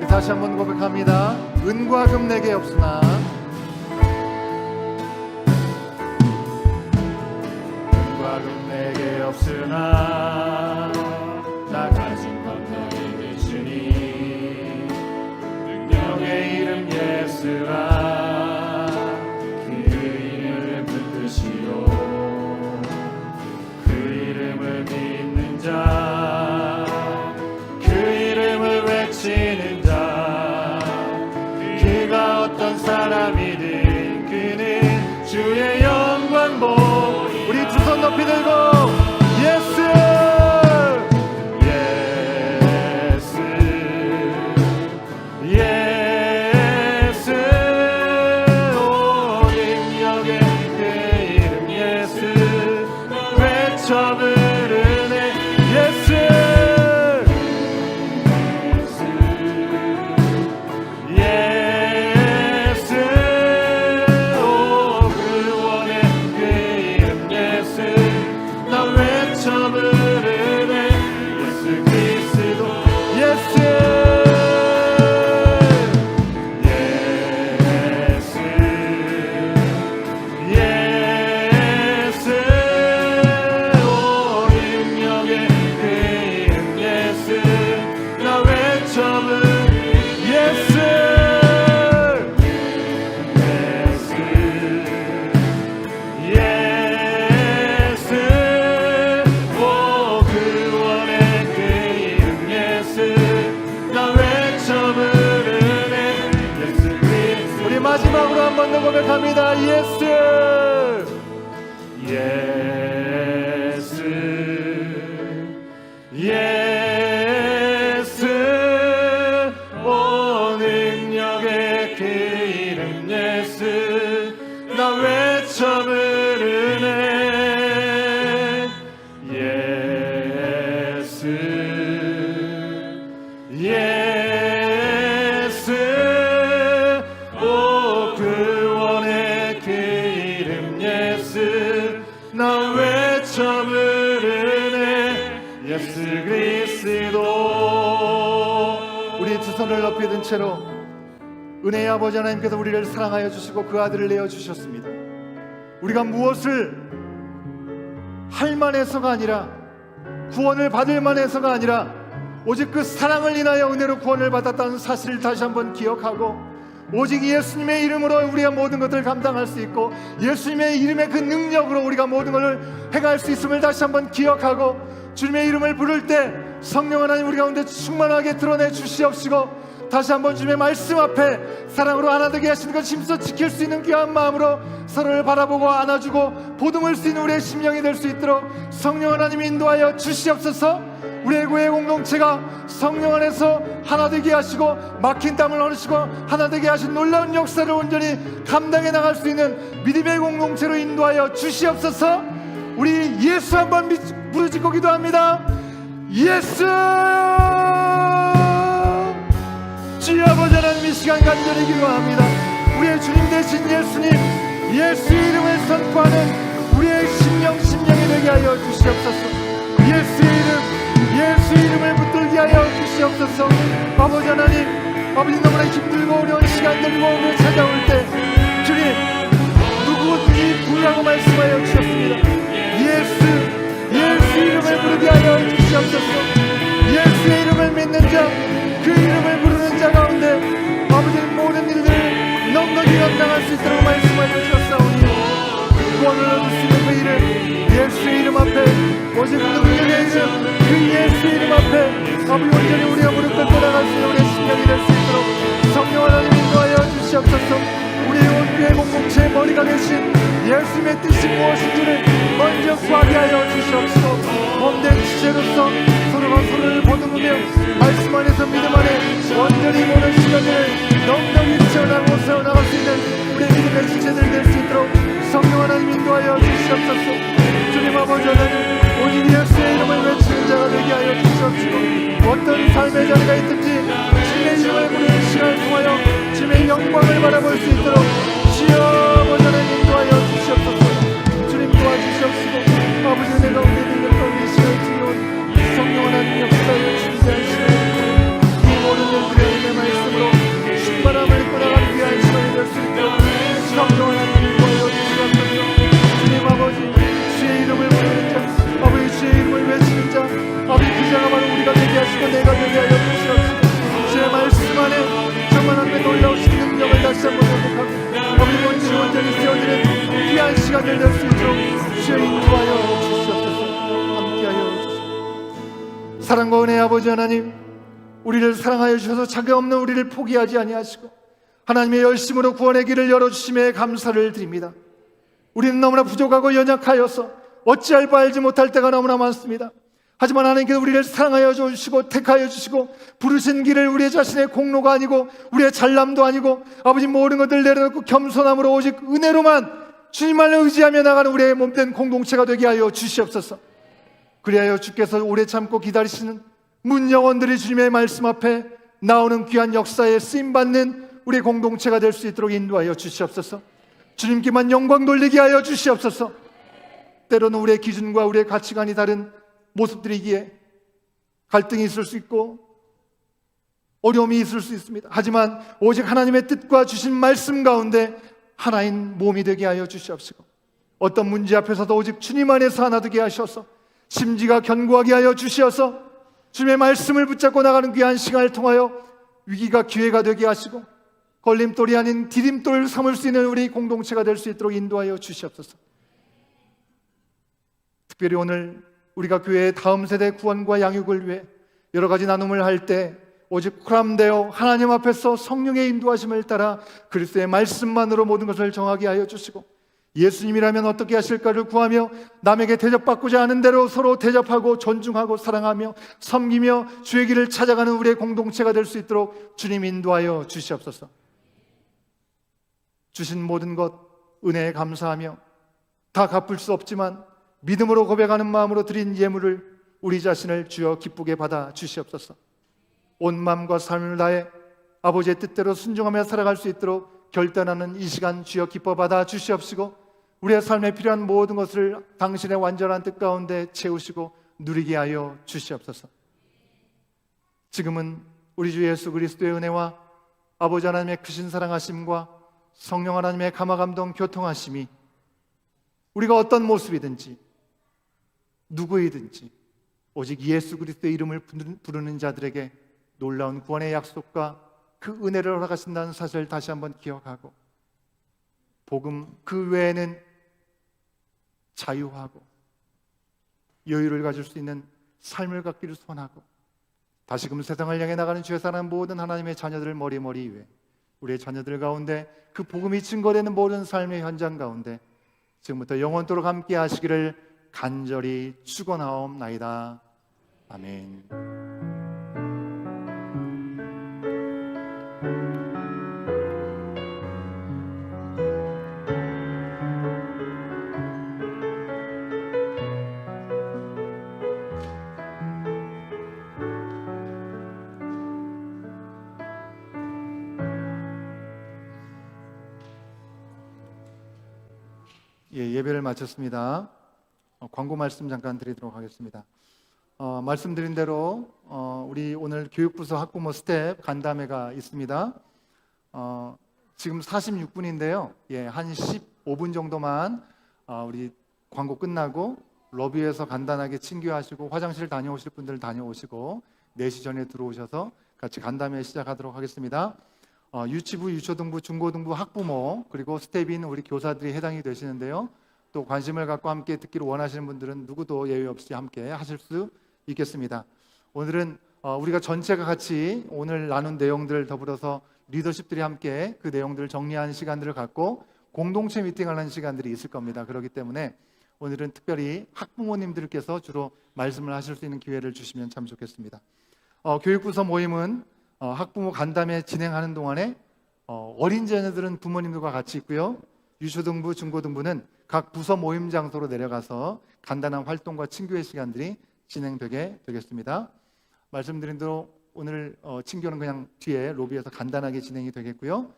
다시 한번 고백합니다. 은과 금 내게 없으나 은과 금 내게 없으나 나 가진 것 너에게 주니 능력의 이름 예수라 그 이름을 붙드시오 그 이름을 믿는 자 그 이름을 외치는 그가 어떤 사람이든 그는 주의 영광 보이리. 우리 두 손 높이 들고 예수 예수 예수 오 능력의 그 이름 예수 외쳐 부르네 예수 마지막으로 한 번 더 고백합니다. 예수 예수 예수 오 능력의 그 이름 예수 나 외쳐 부르네 예수 예수 오 구원의 그 이름 예수 나 외쳐 부르네 예수 그리스도. 우리 두 손을 높이 든 채로 은혜의 아버지 하나님께서 우리를 사랑하여 주시고 그 아들을 내어 주셨습니다. 우리가 무엇을 할 만해서가 아니라 구원을 받을 만해서가 아니라 오직 그 사랑을 인하여 은혜로 구원을 받았다는 사실을 다시 한번 기억하고 오직 예수님의 이름으로 우리가 모든 것을 감당할 수 있고 예수님의 이름의 그 능력으로 우리가 모든 것을 행할 수 있음을 다시 한번 기억하고 주님의 이름을 부를 때 성령 하나님 우리 가운데 충만하게 드러내 주시옵시고 다시 한번 주님의 말씀 앞에 사랑으로 하나 되게 하시는 것 힘써 지킬 수 있는 귀한 마음으로 서로를 바라보고 안아주고 보듬을 수 있는 우리의 심령이 될 수 있도록 성령 하나님 인도하여 주시옵소서. 우리의 교회 공동체가 성령 안에서 하나 되게 하시고 막힌 땀을 흘리시고 하나 되게 하신 놀라운 역사를 온전히 감당해 나갈 수 있는 믿음의 공동체로 인도하여 주시옵소서. 우리 예수 한번 부르짖고 기도합니다. 예수. 주여 아버지 하나님 이 시간 간절히 기도합니다. 우리의 주님 되신 예수님 예수의 이름을 선포하는 우리의 심령이 되게 하여 주시옵소서. 예수의 이름 예수 이름을 붙들게 하여 주시옵소서. 아버지 하나님, 아버지 너무나 힘들고 어려운 시간들과 오늘 찾아올 때 주님 누구든지 부르라고 말씀하여 주셨습니다. 예수 이름을 부르게 하여 주시옵소서. 예수의 이름을 믿는 자, 그 이름을 부르는 자 가운데 아버지 모든 일들을 넉넉히 감당할 수 있도록 말씀하여 주셨사오니 구원을 얻을 수 있는 그 이름, 예수의 이름 앞에, 오직 능력의 이름, 그 예수의 이름 앞에 아버지 온전히 우리가 무릎 꿇고 나갈 수 있는 우리의 심령이 될 수 있도록 성령 하나님 인도하여 주시옵소서. 우리의 온 교회 공동체의 머리가 되신 예수님의 뜻이 무엇인지를 먼저 구하게 하여 주시옵소서. 몸된 지체로서 서로가 서로를 보듬으며 말씀 안에서 믿음 안에 온전히 모든 시간을 넉넉히 채워나가고 세워나갈 수 있는 우리의 믿음의 지체들 될 수 있도록 성령 하나님 인도하여 주시옵소서. 주님 아버지 하나님, 오직 예수의 이름을 외치는 자가 되게 하여 주시옵시고 어떤 삶의 자리가 있든지 주님의 이름을 부르는 시간을 통하여 주님의 영광을 바라볼 수 있도록 주여 아버지 하나님 인도하여 주시옵소서. 주님 도와주시옵시고 아버지 은혜 가운데 있는 가운데 이 시간을 주여 성령 하나님 역사하여 주시지 않으시는 이 모든 일들의 은혜 말씀으로 충만함을 입고 나가는 귀한 시간이 될 수 있도록 성령 하나님 인도하여 주시옵소서. 주님 아버지, 주의 이름을 부르는 자, 아버지 주의 이름을 외치는 자, 아버지 그 자가 바로 우리가 되게 하시고 내가 되게 하여 주시옵소서. 주의 말씀 안에 정말 하나님의 놀라우신 능력을 다시 한번 회복하고 아버지 본질 온전히 세워지는 귀한 시간을 낼 수 있도록 주의 인도하여 주시옵소서. 함께하여 주시옵소서. 사랑과 은혜의 아버지 하나님, 우리를 사랑하여 주셔서 자격 없는 우리를 포기하지 아니하시고 하나님의 열심으로 구원의 길을 열어주심에 감사를 드립니다. 우리는 너무나 부족하고 연약하여서 어찌할 바 알지 못할 때가 너무나 많습니다. 하지만 하나님께서 우리를 사랑하여 주시고 택하여 주시고 부르신 길을 우리 자신의 공로가 아니고 우리의 잘남도 아니고 아버지 모든 것들을 내려놓고 겸손함으로 오직 은혜로만 주님만을 의지하며 나가는 우리의 몸된 공동체가 되게 하여 주시옵소서. 그리하여 주께서 오래 참고 기다리시는 문 영혼들이 주님의 말씀 앞에 나오는 귀한 역사에 쓰임받는 우리 공동체가 될 수 있도록 인도하여 주시옵소서. 주님께만 영광 돌리게 하여 주시옵소서. 때로는 우리의 기준과 우리의 가치관이 다른 모습들이기에 갈등이 있을 수 있고 어려움이 있을 수 있습니다. 하지만 오직 하나님의 뜻과 주신 말씀 가운데 하나인 몸이 되게 하여 주시옵시고 어떤 문제 앞에서도 오직 주님 안에서 하나 되게 하셔서 심지가 견고하게 하여 주시어서 주님의 말씀을 붙잡고 나가는 귀한 시간을 통하여 위기가 기회가 되게 하시고 걸림돌이 아닌 디딤돌을 삼을 수 있는 우리 공동체가 될 수 있도록 인도하여 주시옵소서. 특별히 오늘 우리가 교회의 다음 세대 구원과 양육을 위해 여러 가지 나눔을 할 때 오직 코람되어 하나님 앞에서 성령의 인도하심을 따라 그리스도의 말씀만으로 모든 것을 정하게 하여 주시고 예수님이라면 어떻게 하실까를 구하며 남에게 대접받고자 하는 대로 서로 대접하고 존중하고 사랑하며 섬기며 주의 길을 찾아가는 우리의 공동체가 될 수 있도록 주님 인도하여 주시옵소서. 주신 모든 것 은혜에 감사하며 다 갚을 수 없지만 믿음으로 고백하는 마음으로 드린 예물을 우리 자신을 주여 기쁘게 받아 주시옵소서. 온 마음과 삶을 다해 아버지의 뜻대로 순종하며 살아갈 수 있도록 결단하는 이 시간 주여 기뻐 받아 주시옵시고 우리의 삶에 필요한 모든 것을 당신의 완전한 뜻 가운데 채우시고 누리게 하여 주시옵소서. 지금은 우리 주 예수 그리스도의 은혜와 아버지 하나님의 크신 사랑하심과 성령 하나님의 감화감동 교통하심이 우리가 어떤 모습이든지 누구이든지 오직 예수 그리스도의 이름을 부르는 자들에게 놀라운 구원의 약속과 그 은혜를 허락하신다는 사실을 다시 한번 기억하고 복음 그 외에는 자유하고 여유를 가질 수 있는 삶을 갖기를 소원하고 다시금 세상을 향해 나가는 죄 사는 모든 하나님의 자녀들을 머리 위에 우리의 자녀들 가운데 그 복음이 증거되는 모든 삶의 현장 가운데 지금부터 영원토록 함께 하시기를 간절히 축원하옵나이다. 아멘. 예배를 마쳤습니다. 광고 말씀 잠깐 드리도록 하겠습니다. 말씀드린 대로 우리 오늘 교육부서 학부모 스텝 간담회가 있습니다. 지금 46분인데요. 예, 한 15분 정도만 우리 광고 끝나고 로비에서 간단하게 친교하시고 화장실 다녀오실 분들 다녀오시고 4시 전에 들어오셔서 같이 간담회 시작하도록 하겠습니다. 유치부, 유초등부, 중고등부 학부모 그리고 스텝인 우리 교사들이 해당이 되시는데요. 또 관심을 갖고 함께 듣기를 원하시는 분들은 누구도 예외 없이 함께 하실 수 있겠습니다. 오늘은 우리가 전체가 같이 오늘 나눈 내용들 더불어서 리더십들이 함께 그 내용들을 정리하는 시간들을 갖고 공동체 미팅을 하는 시간들이 있을 겁니다. 그렇기 때문에 오늘은 특별히 학부모님들께서 주로 말씀을 하실 수 있는 기회를 주시면 참 좋겠습니다. 교육부서 모임은 학부모 간담회 진행하는 동안에 어린 자녀들은 부모님들과 같이 있고요. 유초등부, 중고등부는 각 부서 모임 장소로 내려가서 간단한 활동과 친교의 시간들이 진행되게 되겠습니다. 말씀드린 대로 오늘 친교는 그냥 뒤에 로비에서 간단하게 진행이 되겠고요.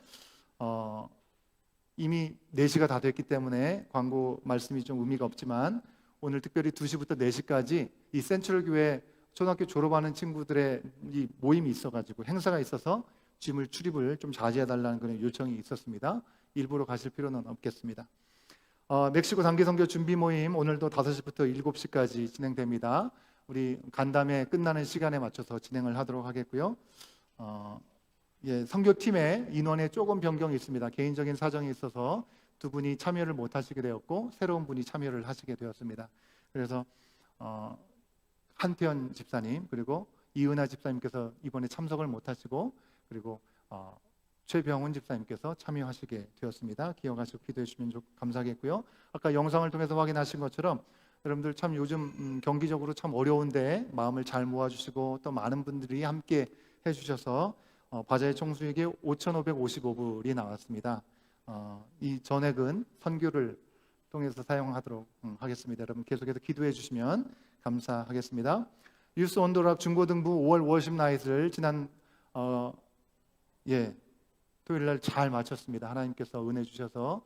이미 4시가 다 됐기 때문에 광고 말씀이 좀 의미가 없지만 오늘 특별히 2시부터 4시까지 이 센트럴교회 초등학교 졸업하는 친구들의 이 모임이 있어가지고 행사가 있어서 짐을 출입을 좀 자제해달라는 그런 요청이 있었습니다. 일부러 가실 필요는 없겠습니다. 멕시코 단기 선교 준비 모임 오늘도 5시부터 7시까지 진행됩니다. 우리 간담회 끝나는 시간에 맞춰서 진행을 하도록 하겠고요. 선교팀의 인원에 조금 변경이 있습니다. 개인적인 사정이 있어서 2분이 참여를 못 하시게 되었고 새로운 분이 참여를 하시게 되었습니다. 그래서 한태현 집사님 그리고 이은하 집사님께서 이번에 참석을 못 하시고 그리고 최병훈 집사님께서 참여하시게 되었습니다. 기억하시고 기도해 주시면 감사하겠고요. 아까 영상을 통해서 확인하신 것처럼 여러분들 참 요즘 경기적으로 참 어려운데 마음을 잘 모아주시고 또 많은 분들이 함께 해주셔서 바자회 총수에게 5,555불이 나왔습니다. 이 전액은 선교를 통해서 사용하도록 하겠습니다. 여러분 계속해서 기도해 주시면 감사하겠습니다. 유스 온도락 중고등부 5월 워십 나잇을 지난 토요일날 잘 마쳤습니다. 하나님께서 은혜 주셔서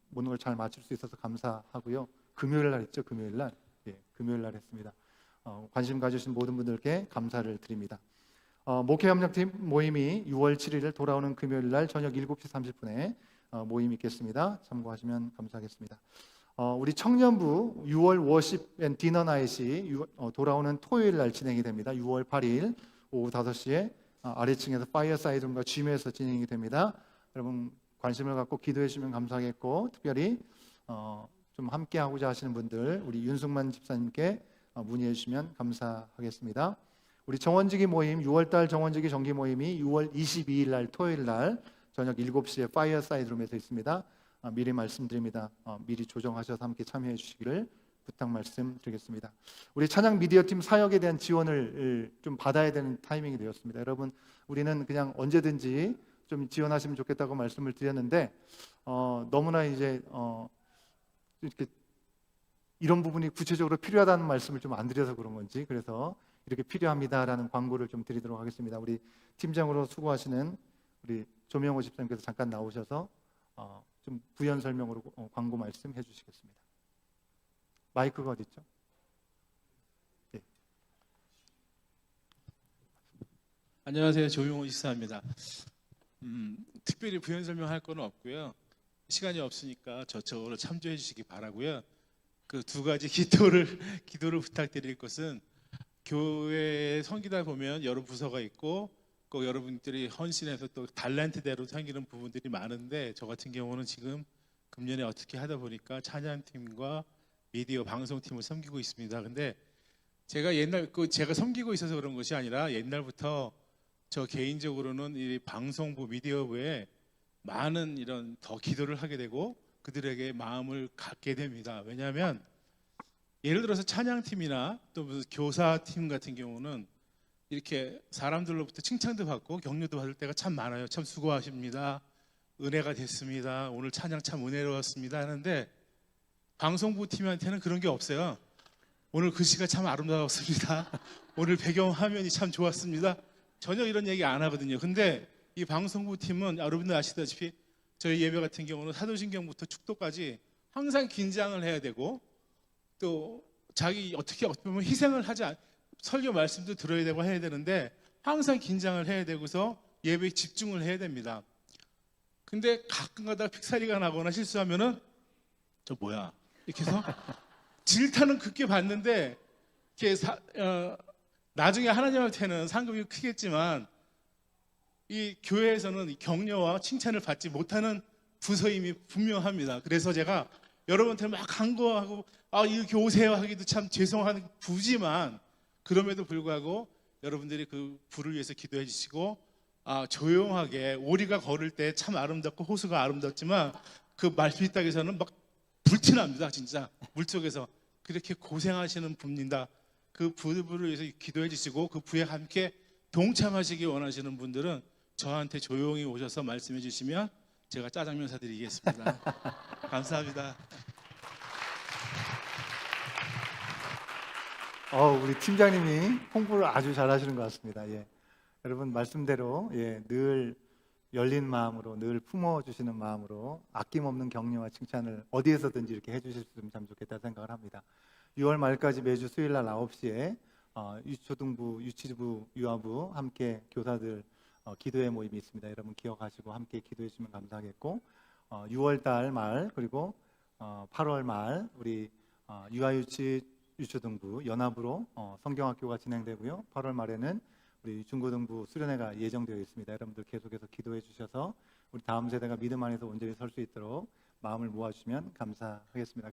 모든 걸 잘 마칠 수 있어서 감사하고요. 금요일날 했죠. 금요일날 금요일날 했습니다. 관심 가주신 모든 분들께 감사를 드립니다. 목회협력팀 모임이 6월 7일 돌아오는 금요일날 저녁 7시 30분에 모임이 있겠습니다. 참고하시면 감사하겠습니다. 우리 청년부 6월 워십 앤 디너 나잇이 돌아오는 토요일날 진행이 됩니다. 6월 8일 오후 5시에 아래층에서 파이어사이드룸과 G메에서 진행이 됩니다. 여러분 관심을 갖고 기도해 주시면 감사하겠고 특별히 좀 함께 하고자 하시는 분들 우리 윤승만 집사님께 문의해 주시면 감사하겠습니다. 우리 정원지기 모임 6월달 정원지기 정기 모임이 6월 22일 날 토요일 날 저녁 7시에 파이어사이드룸에서 있습니다. 미리 말씀드립니다. 미리 조정하셔서 함께 참여해 주시기를 부탁 말씀드리겠습니다. 우리 찬양 미디어팀 사역에 대한 지원을 좀 받아야 되는 타이밍이 되었습니다. 여러분 우리는 그냥 언제든지 좀 지원하시면 좋겠다고 말씀을 드렸는데 너무나 이제 이렇게 이런 부분이 구체적으로 필요하다는 말씀을 좀 안 드려서 그런 건지 그래서 이렇게 필요합니다라는 광고를 좀 드리도록 하겠습니다. 우리 팀장으로 수고하시는 우리 조명호 집사님께서 잠깐 나오셔서 좀 부연 설명으로 광고 말씀해 주시겠습니다. 마이크가 어디 있죠? 네. 안녕하세요. 조용호 집사입니다. 특별히 부연 설명할 건 없고요. 시간이 없으니까 저쪽으로 참조해 주시기 바라고요. 그 2가지 기도를 부탁드릴 것은 교회 섬기다 보면 여러 부서가 있고 꼭 여러분들이 헌신해서 또 달란트대로 섬기는 부분들이 많은데 저 같은 경우는 지금 금년에 어떻게 하다 보니까 찬양팀과 미디어 방송팀을 섬기고 있습니다. 근데 제가 제가 섬기고 있어서 그런 것이 아니라 옛날부터 저 개인적으로는 이 방송부 미디어부에 많은 이런 더 기도를 하게 되고 그들에게 마음을 갖게 됩니다. 왜냐하면 예를 들어서 찬양팀이나 또 무슨 교사팀 같은 경우는 이렇게 사람들로부터 칭찬도 받고 격려도 받을 때가 참 많아요. 참 수고하십니다. 은혜가 됐습니다. 오늘 찬양 참 은혜로웠습니다 하는데 방송부 팀한테는 그런 게 없어요. 오늘 글씨가 참 아름다웠습니다. 오늘 배경 화면이 참 좋았습니다. 전혀 이런 얘기 안 하거든요. 근데 이 방송부 팀은 여러분들 아시다시피 저희 예배 같은 경우는 사도신경부터 축도까지 항상 긴장을 해야 되고 또 자기 어떻게 보면 희생을 하지 설교 말씀도 들어야 되고 해야 되는데 항상 긴장을 해야 되고서 예배에 집중을 해야 됩니다. 근데 가끔가다 픽사리가 나거나 실수하면은 저 뭐야 이렇게 해서 질타는 크게 받는데 이렇게 나중에 하나님한테는 상급이 크겠지만 이 교회에서는 격려와 칭찬을 받지 못하는 부서임이 분명합니다. 그래서 제가 여러분한테 막 간구하고 이렇게 오세요 하기도 참 죄송한 부지만 그럼에도 불구하고 여러분들이 그 부를 위해서 기도해 주시고 조용하게 오리가 걸을 때 참 아름답고 호수가 아름답지만 그 말pit닥에서는 막 불티납니다. 진짜 물속에서 그렇게 고생하시는 분입니다. 그 부를 위해서 기도해 주시고 그 부에 함께 동참하시기 원하시는 분들은 저한테 조용히 오셔서 말씀해 주시면 제가 짜장면 사드리겠습니다. 감사합니다. 우리 팀장님이 홍보를 아주 잘하시는 것 같습니다. 예. 여러분 말씀대로 늘 열린 마음으로 늘 품어주시는 마음으로 아낌없는 격려와 칭찬을 어디에서든지 이렇게 해주실 수 있으면 참 좋겠다 생각을 합니다. 6월 말까지 매주 수요일 날 9시에 유초등부, 유치부, 유아부 함께 교사들 기도회 모임이 있습니다. 여러분 기억하시고 함께 기도해 주시면 감사하겠고 6월 달 말 그리고 8월 말 우리 유아유치 유초등부 연합으로 성경학교가 진행되고요. 8월 말에는 우리 중고등부 수련회가 예정되어 있습니다. 여러분들 계속해서 기도해 주셔서 우리 다음 세대가 믿음 안에서 온전히 설 수 있도록 마음을 모아주시면 감사하겠습니다.